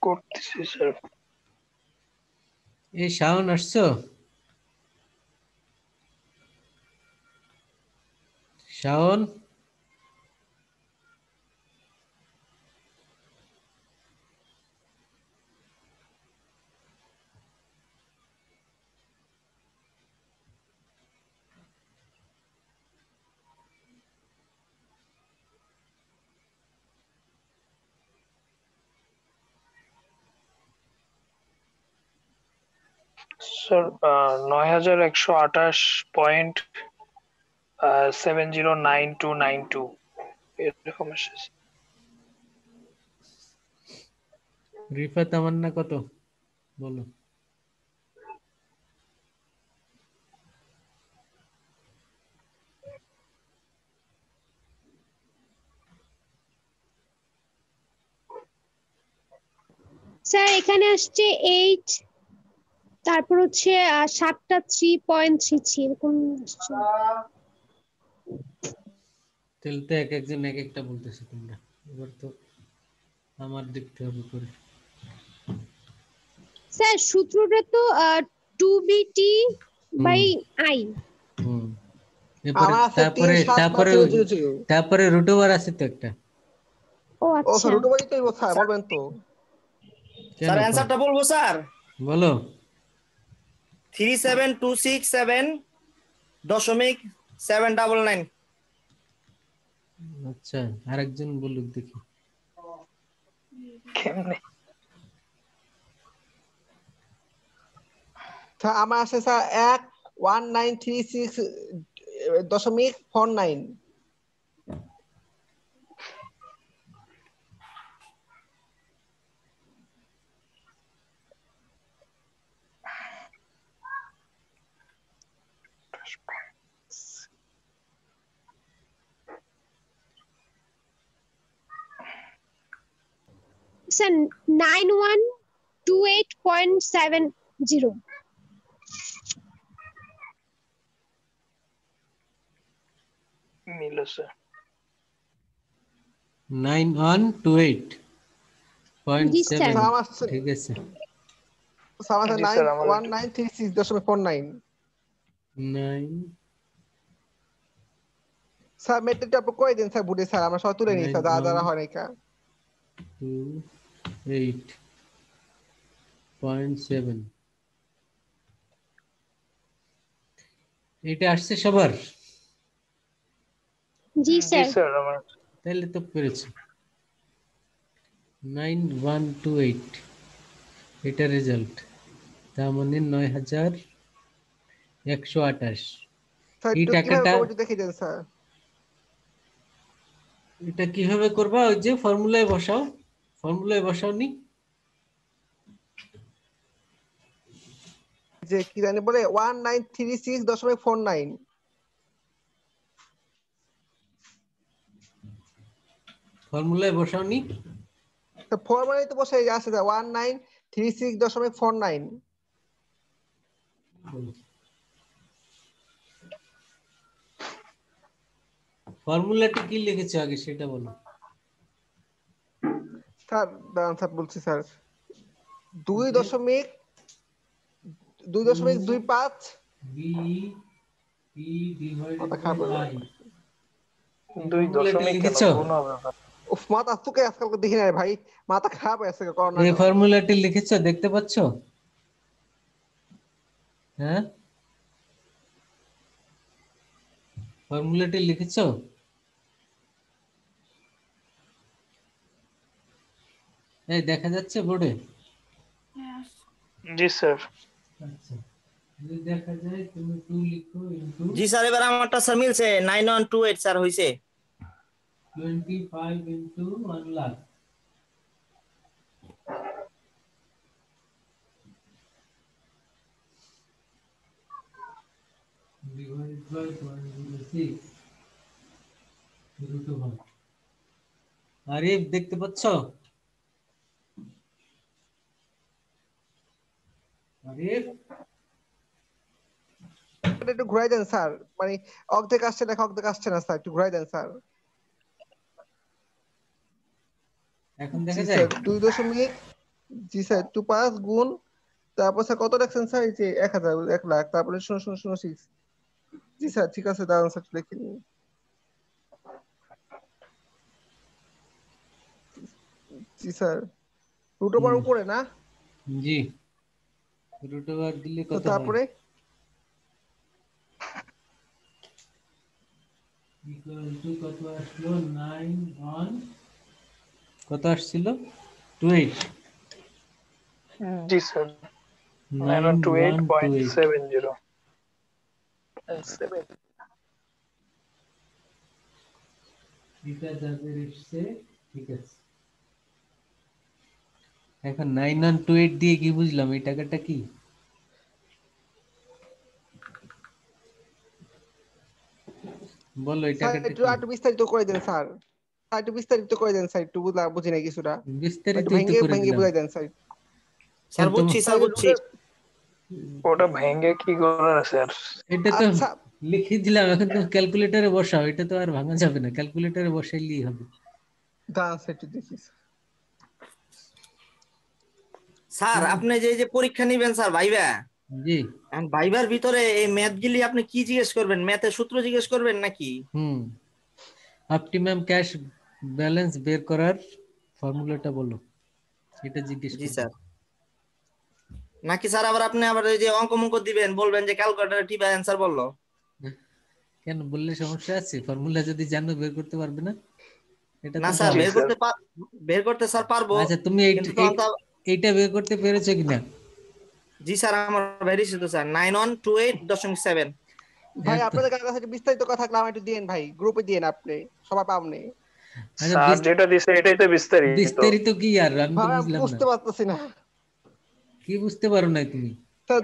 করতেছি স্যার। এই শাওন আসছো? শাওন, স্যার 9128.709292 এরকম এসেছে। রিফা তামান্না কত বলো? স্যার এখানে আসছে 8, তারপর হচ্ছে 7টা 3.33 এরকম আসছে। তাহলে তো এক একজন এক একটা বলতেছে তোমরা, এবার তো আমার দেখতে হবে করে। স্যার সূত্রটা তো 2BT/I। হুম, এরপরে আমার আছে তারপরে 37500। তারপরে রুট ওভার আছে তো একটা। ও ও আচ্ছা, স্যার রুট ওভারই তো স্যার বলবেন তো। কেন স্যার কও? অ্যানসারটা বলবো স্যার? বলো। 37267.799। আচ্ছা, আরেকজন বলুক দেখি। কেমনে? স্যার আমার আছে স্যার 1936.49। স্যার 9128.70। মিল স্যার। 9128.7। জি স্যার। স্যার আমার আছে ঠিক আছে। স্যার আমার জি স্যার, আমার এটা 1936.49। 9 স্যার মেট্রিকটা আপনি কই দিন স্যার বুঝে স্যার আমরা সব তুলে নিই স্যার, যারা হয় নাই কা। 9128.7 এটা আসছে সবার? জি জি স্যার। স্যার, আমার তাহলে তো পেরেছি। 9128 এটা রেজাল্ট, তার মানে 9128। স্যার এই একটু কিভাবে টাকাটা, করবো একটু দেখিয়ে দেন স্যার। এটা কিভাবে করবা? ওই যে ফর্মুলায় বসাও, ফর্মুলায় বসাওনি? যে কি জানি বলে 1936.49। ফর্মুলায় বসাওনি? তো ফর্মালি তো বসে আছে স্যার 1936.49। ফর্মুলাটা কি লিখেছো আগে সেটা বলো। স্যার দাঁড়ান স্যার বলছি স্যার, দুই ওকে, দশমিক 2.25। বি পি ডিভাইডেড মাথা বাই খারাপ হয়ে আই। যাবে। এই দুই ফর্মুলাটা দশমিক কেন, লিখেছো? গুণ হবে স্যার। উফ মাথা চুকে আজকাল দেখি না ভাই, মাথা খারাপ হয়ে আছে করোনা। এই ফর্মুলাটি লিখেছো, দেখতে পাচ্ছো? হ্যাঁ, ফর্মুলাটি লিখেছো? এই দেখা যাচ্ছে বোর্ডে? জি স্যার। আচ্ছা, যদি দেখা যায় তুমি 2 লিখো ইনটু জি স্যার, এবার আমারটা স্যার মিলছে 9128 স্যার হইছে। 25 into 1 lakh divided by 0.06 root over। আরে দেখতে পাচ্ছো? আরে ক্যালকুলেটর একটু ঘুরাই দেন স্যার, মানে অর্ধেক আসছে না, অর্ধেক আসছে না স্যার, একটু ঘুরাই দেন স্যার। এখন জি দেখা যায়? স্যার 2 জি স্যার 2 5 গুণ, তারপর স্যার কত রাখছেন স্যার? এই যে 1000 1 লাখ, তারপরে 0.006। জি স্যার ঠিক আছে, দাঁড়ান স্যার লিখে নিন। জি স্যার রুট ওভার উপরে না? জি, রুট ওভার দিলে তো কত হয়? তারপরে ইকুয়াল টু কত আসলো? 9 অন কত আসছিল? 28। জি স্যার 9128 928.70 7 এটা যাবে এসছে, ঠিক আছে। এখন 9128 দিয়ে কি বুঝলাম, এই টাকাটা কি? বলো এই স্যার টাকাটা একটু কি? একটু বিস্তারিত করে দেন স্যার, স্যার একটু বিস্তারিত করে দেন স্যার, একটু বুঝি না কিছুটা, একটু বিস্তারিতই তো ভেঙে করে ভেঙে দিলাম। বুঝাই দেন স্যার। স্যার কেন বুঝছি স্যার বুঝছি। ওটা ভেঙে কি করার আছে আর? এটা তো আচ্ছা লিখে দিলাম, এখন তো ক্যালকুলেটরে বসাও, এটা তো আর ভাঙা যাবে না, ক্যালকুলেটরে বসাইলেই হবে। দাঁড়ান স্যার একটু দেখি। স্যার আপনি যে যে পরীক্ষা নিবেন স্যার ভাইবা, জি। ভাইবার ভিতরে এই ম্যাথ গুলি আপনি কি জিজ্ঞেস করবেন? ম্যাথের সূত্র জিজ্ঞেস করবেন নাকি? অপটিমাম ক্যাশ ব্যালেন্স বের করার ফর্মুলাটা বলো, এটা জিজ্ঞেস জি করবে। স্যার। নাকি স্যার আবার আপনি আবার ওই যে অঙ্ক মঙ্ক দিবেন, বলবেন যে ক্যালকুলেটরে টিপে অ্যান্সার বললো? কেন, বললে সমস্যা আছে? ফর্মুলা যদি জানো বের করতে পারবে না? এটা না তো স্যার জি সহজ। স্যার বের করতে স্যার পারবো, আচ্ছা, তুমি কিন্তু তখন তো এইটা বের করতে পেরেছো কিনা? জি স্যার আমার ভেরিয়েছে তো স্যার 9128.7। ভাই এত আপনাদের কাছে একটু বিস্তারিত কথা থাকলে আমার একটু দিন ভাই, গ্রুপে দিন, আপনি সবাই পাবনি। আচ্ছা, স্যার যেটা দিছে এটাই তো বিস্তারিত। বিস্তারিত কি আর, আমি তো ভাই আমি বুঝলাম না। বুঝতে পারতেছি না কি বুঝতে পারো না তুমি? স্যার।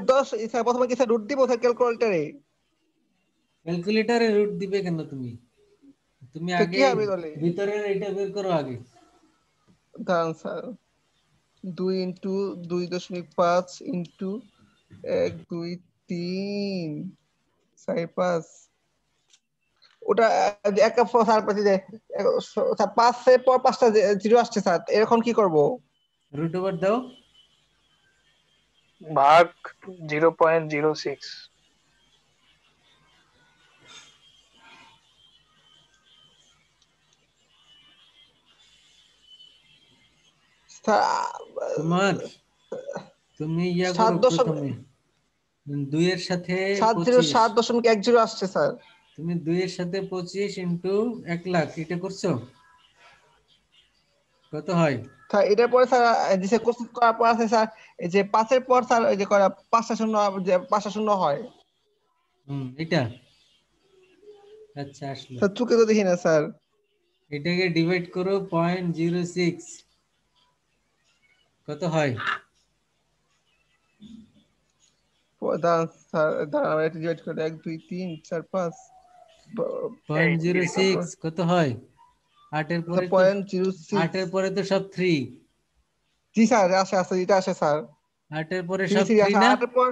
স্যার প্রথমে কি স্যার রুট দিব স্যার ক্যালকুলেটরে? ক্যালকুলেটরে রুট দিবে কেন তুমি? তুমি তো কি আগে হবে বলে? ভিতরের এটা বের করো আগে। দাঁড়ান স্যার, 2 ইন্টু 2.5 ইন্টু 1 2 3 4 5, ওটা এক স্যার পাচ্ছি যে স্যার 5 এর পর 5টা জিরো আসছে স্যার, এরকম কি করব? রুট ওভার দাও। ভাগ 0.06। তোমার তুমি ইয়া করো 7 প্রথমে 2 এর সাথে 25। 707.10 আসছে স্যার। তুমি 2 এর সাথে 25 ইন্টু 1 লাখ, এটা করছো? কত হয়? স্যার এটার পরে স্যার যে স্যার কোশ্চেন করার পর আছে স্যার, এই যে 5 এর পর স্যার এই যে করা 5টা শূন্য, যে 5টা শূন্য হয় এটা আচ্ছা আসলো। স্যার, চুকে তো দেখি না স্যার। এটাকে ডিভাইড করো 0.06, কত হয়? দাঁড়ান স্যার, দাঁড়ান এটা ডিভাইড করে 1 2 3 4 5, 0.06 কত হয়? 8 এর পরে তো, 8 এর 0.06। পরে তো সব 3। জি স্যার আসে আসে, এটা আসে স্যার, 8 এর পরে 3 সব 3 3 আসে না? 8 এর পর।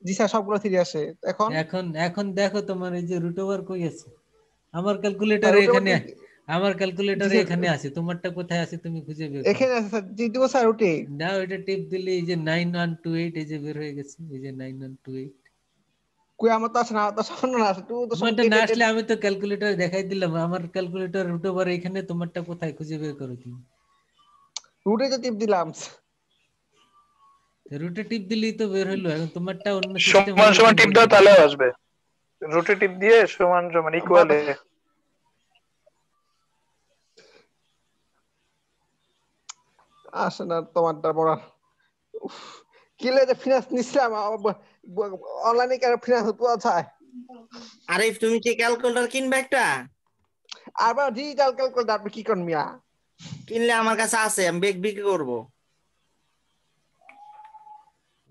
জি স্যার সবগুলো 3 আসে। এখন এখন এখন দেখো তোমার এই যে রুট ওভার কই আছে? আমার স্যার ক্যালকুলেটরে রুট ওভার এখানে, আমার জি ক্যালকুলেটরে স্যার এখানে আছে, তোমারটা কোথায় আছে তুমি খুঁজে বের করো। এখানে আছে স্যার, জি দিব স্যার রুটে। না, ওইটা টিপ দিলে এই যে 9128, এই যে বের হয়ে গেছে, এই যে 9128। কই আমার তো আসে না, আমার তো শূন্য না আসে তোমারটা না আসলে 2.88। আমি তো ক্যালকুলেটর দেখাই দিলাম, আমার ক্যালকুলেটর রুট ওভার এখানে, তোমারটা কোথায় খুঁজে বের করো তুমি। রুটে তো টিপ দিলাম। রুটে টিপ দিলেই তো বের হইলো, এখন তোমারটা অন্য সিস্টেম সমান হলো সমান কেন? টিপ দাও তাহলেও আসবে। রুটে টিপ দিয়ে সমান সমান ইকুয়ালে। আসে না তোমারটা পড়া। কি লাগে ফিনান্স নিছিলাম, অনলাইনে কেন ফিনান্স পাওয়া যায়? আরে তুমি কি ক্যালকুলেটর কিনবে একটা? আবার ডিজিটাল ক্যালকুলেটর আপনি কি করেন মিয়া? কিনলে আমার কাছে আছে, আমি বিক্রি করব।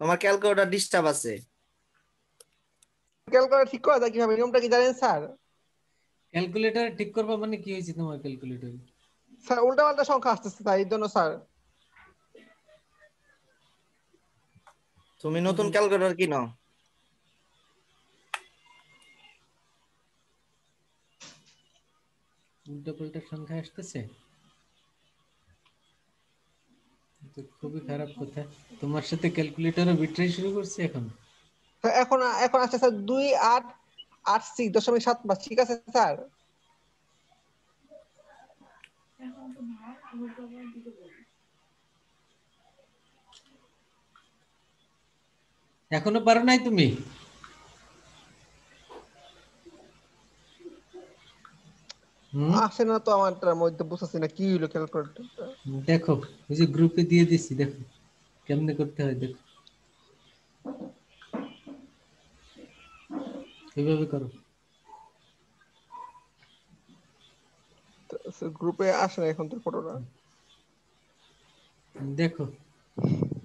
তোমার ক্যালকুলেটর ডিস্টার্ব আছে। ক্যালকুলেটর ঠিক করা যায় কিভাবে, নিয়মটা কি জানেন স্যার? ক্যালকুলেটর ঠিক করবা মানে কি হয়েছে তোমার ক্যালকুলেটরে? স্যার উল্টা পাল্টা সংখ্যা আসতেছে স্যার, এই জন্য স্যার। তুমি নতুন ক্যালকুলেটর কিনো। উল্টাপাল্টা সংখ্যা আসতেছে, তো খুবই খারাপ কথা। তোমার সাথে ক্যালকুলেটরও বিট্রাই শুরু করছে এখন। তো এখন এখন আছে স্যার 2886.75, ঠিক আছে স্যার? এখনো পারো নাই তুমি? আসে না তো আমারটার মধ্যে, বুঝতেছি না কি হইলো ক্যালকুলেটরটা। দেখো ওই যে গ্রুপে দিয়ে দিছি, দেখো কেমনে করতে হয়, দেখো এইভাবে করো। গ্রুপে আসে না এখন তোর ফটোটা। দেখো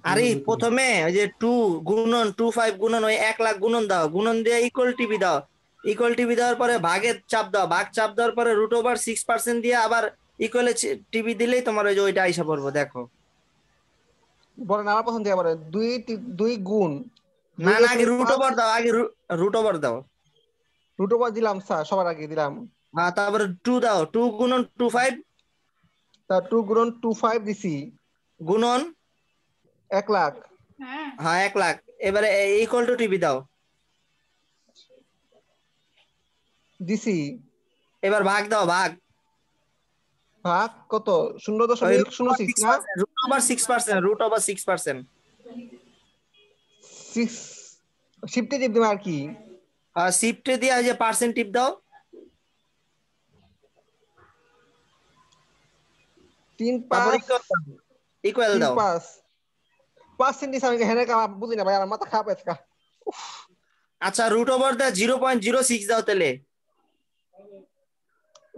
আরে এইভাবে করো। প্রথমে ওই যে 2 গুণন 25 গুণন ওই 1 লাখ গুণন দাও, গুণন দিয়ে ইকুয়াল টিভি দাও, ইকুয়াল টিভি দেওয়ার পরে ভাগের চাপ দাও, ভাগ চাপ দেওয়ার পরে √6% দিয়ে আবার ইকুয়াল টিভি দিলেই তোমার ওই যে ওইটা আইসা পড়বো। দেখো বলেন আমার পছন্দ দিয়ে বলেন। 2 গুণ না না, আগে √ওভার দাও, আগে √ওভার দাও। √ওভার দিলাম স্যার, সবার আগে দিলাম। তারপরে 2 দাও, 2 গুণন 25 তা 2 গুণন 25 দিছি, গুণন 1 লাখ। হ্যাঁ 1 লাখ। এবারে ইকুয়াল টু টিভি দাও, দিছি। এবার ভাগ দাও, ভাগ ভাগ কত? 0.06 না? √6%। 6 শিফটে টিপ দিলাম আর কি। শিফটে দিয়ে যে পার্সেন্ট টিপ দাও, 3 তারপর 5 ইকুয়াল 3 দাও। 5 পার্সেন্ট দিছি আমি, হেনে কাম বুঝি না ভাই, আমার মাথা খারাপ হয়েছে। আচ্ছা √ওভার দা 0.06 দাও তাহলে।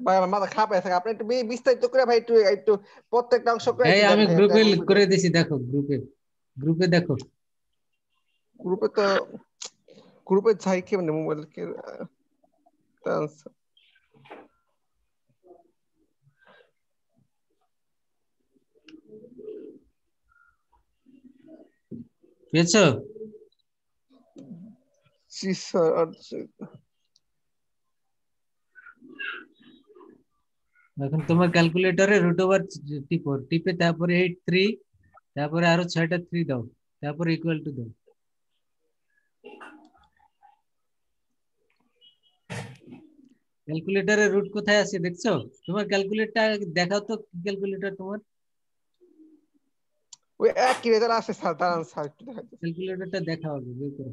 ভাই আমার মাথা খারাপ হয়েছে, আপনি একটু বিস্তারিত করে ভাই, একটু একটু প্রত্যেকটা অংশ করে এই একটু দেন আমি ভাই, গ্রুপে আমি বুঝি। করে দিছি, দেখো গ্রুপে দেখো। গ্রুপে তো গ্রুপে যাই কি মানে মোবাইল কে আনসার। পেয়েছো? জি স্যার। এখন তোমার ক্যালকুলেটরে √ওভার টিপে তারপরে 83, তারপরে আরো 6টা 3 দাও, তারপরে ইকুয়াল টু দাও। ক্যালকুলেটরের রুট কোথায় আছে দেখছো? তোমার ক্যালকুলেটরটা দেখাও তো, কি ক্যালকুলেটর তোমার? ওই একই রেজাল্ট আসে স্যার, দাঁড়ান স্যার একটু দেখাচ্ছি। ক্যালকুলেটরটা দেখাও, বের করো।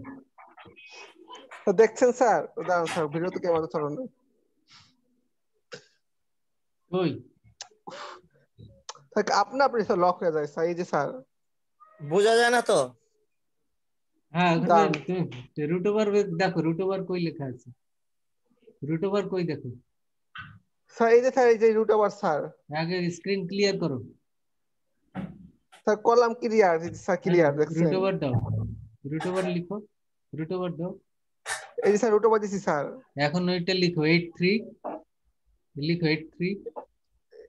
তো দেখছেন স্যার? দাঁড়ান স্যার, ভিডিও তো ক্যামেরা চালানো। ওই আপনি স্যার লক হয়ে যায় স্যার, এই যে স্যার। বোঝা যায় না তো। হ্যাঁ ওখানে দাঁড়ান তুমি √ওভার দেখো, √ওভার কই লেখা আছে, √ওভার কই দেখো। স্যার এই যে স্যার, এই যে √ওভার স্যার। আগে স্ক্রিন ক্লিয়ার করো। Sir column clear, sir clear দেখছেন? √ওভার দাও, √ওভার লিখো, √ওভার দাও। এই যে স্যার √ওভার দিছি স্যার। এখন ওইটা লিখো 83, লিখো 83,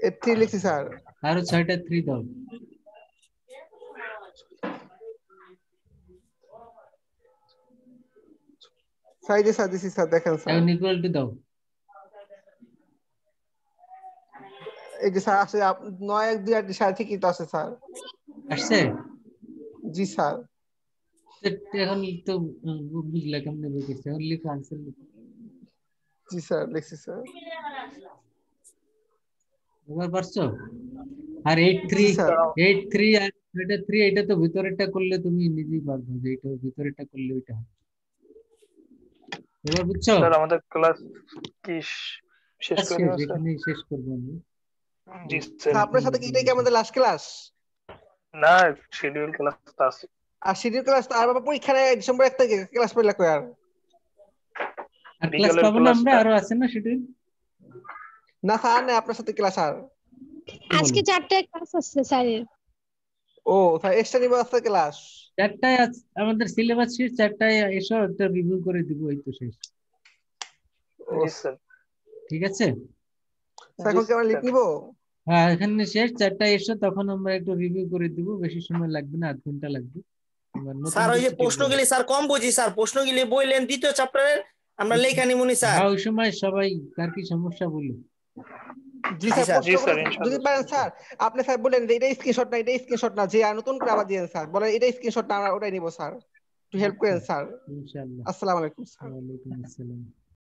83 লিখছি স্যার। আরো 6টা 3 দাও। স্যার এই যে স্যার দিছি স্যার, দেখেন স্যার। এখন ইকুয়াল টু দাও। এই যে স্যার আসে 9 1 2 8 স্যার, ঠিকই তো আছে স্যার। আসছে? জি স্যার। এখন তো বুঝলা কেমনে বের করছে, এখন লিখো আনসার লিখো। জি স্যার লিখছি স্যার। এবার পারছো? আর 83 জি স্যার। 83 আর এটা 3, এটা তো ভিতরেরটা করলে তুমি নিজেই পারবে যে এটা ভিতরেরটা করলে ওইটা হবে। এবার বুঝছো? স্যার আমাদের ক্লাস কি শেষ শেষ, করে দেবেন স্যার? এখানেই শেষ করবো আমি। জি স্যার। স্যার আপনার সাথে কি এটাই কি আমাদের লাস্ট ক্লাস? না, শিডিউল ক্লাস তো আছে। আর শিডিউল ক্লাস তো আর বাবা পরীক্ষা নেই, ডিসেম্বর 1 তারিখে ক্লাস পেলে কই আর? আর ক্লাস বিকেলের পাবো না আমরা, ক্লাসটা আরো আছে না শিডিউল। না স্যার না, আপনার সাথে ক্লাস আর। আজকে 4টায় ক্লাস আছে স্যারের। ও স্যার এক্সট্রা নিব আছে ক্লাস। 4টায় আমাদের সিলেবাস শেষ, 4টায় এসো, একটা রিভিউ করে দিব, এই তো শেষ। জি স্যার। ঠিক আছে? স্যার এখন কি আমরা লিখ নিব? হ্যাঁ এখানে শেষ, 4টায় এসো, তখন আমরা একটু রিভিউ করে দিব, বেশি সময় লাগবে না, 1/2 ঘন্টা লাগবে। স্যার ওই যে প্রশ্নগুলি স্যার কম বুঝি স্যার, প্রশ্নগুলি বইলেন দ্বিতীয় চ্যাপ্টারের, আমরা লেখা নিমুনি স্যার। ওই সময় সবাই কার কি সমস্যা বলি। জি জি স্যার স্যার। জি স্যার, প্রশ্নগুলো যদি ইনশাআল্লাহ। পারেন স্যার, আপনি স্যার বলেন যে এটা স্ক্রিনশট না, এটা স্ক্রিনশট না, যে আর নতুন করে আবার দিয়েন স্যার, বলেন এটা স্ক্রিনশট না, আমরা ওটাই নিব স্যার, একটু হেল্প আচ্ছা করেন স্যার। ইনশাআল্লাহ। আসসালামু আলাইকুম স্যার। ওয়ালাইকুম আসসালাম।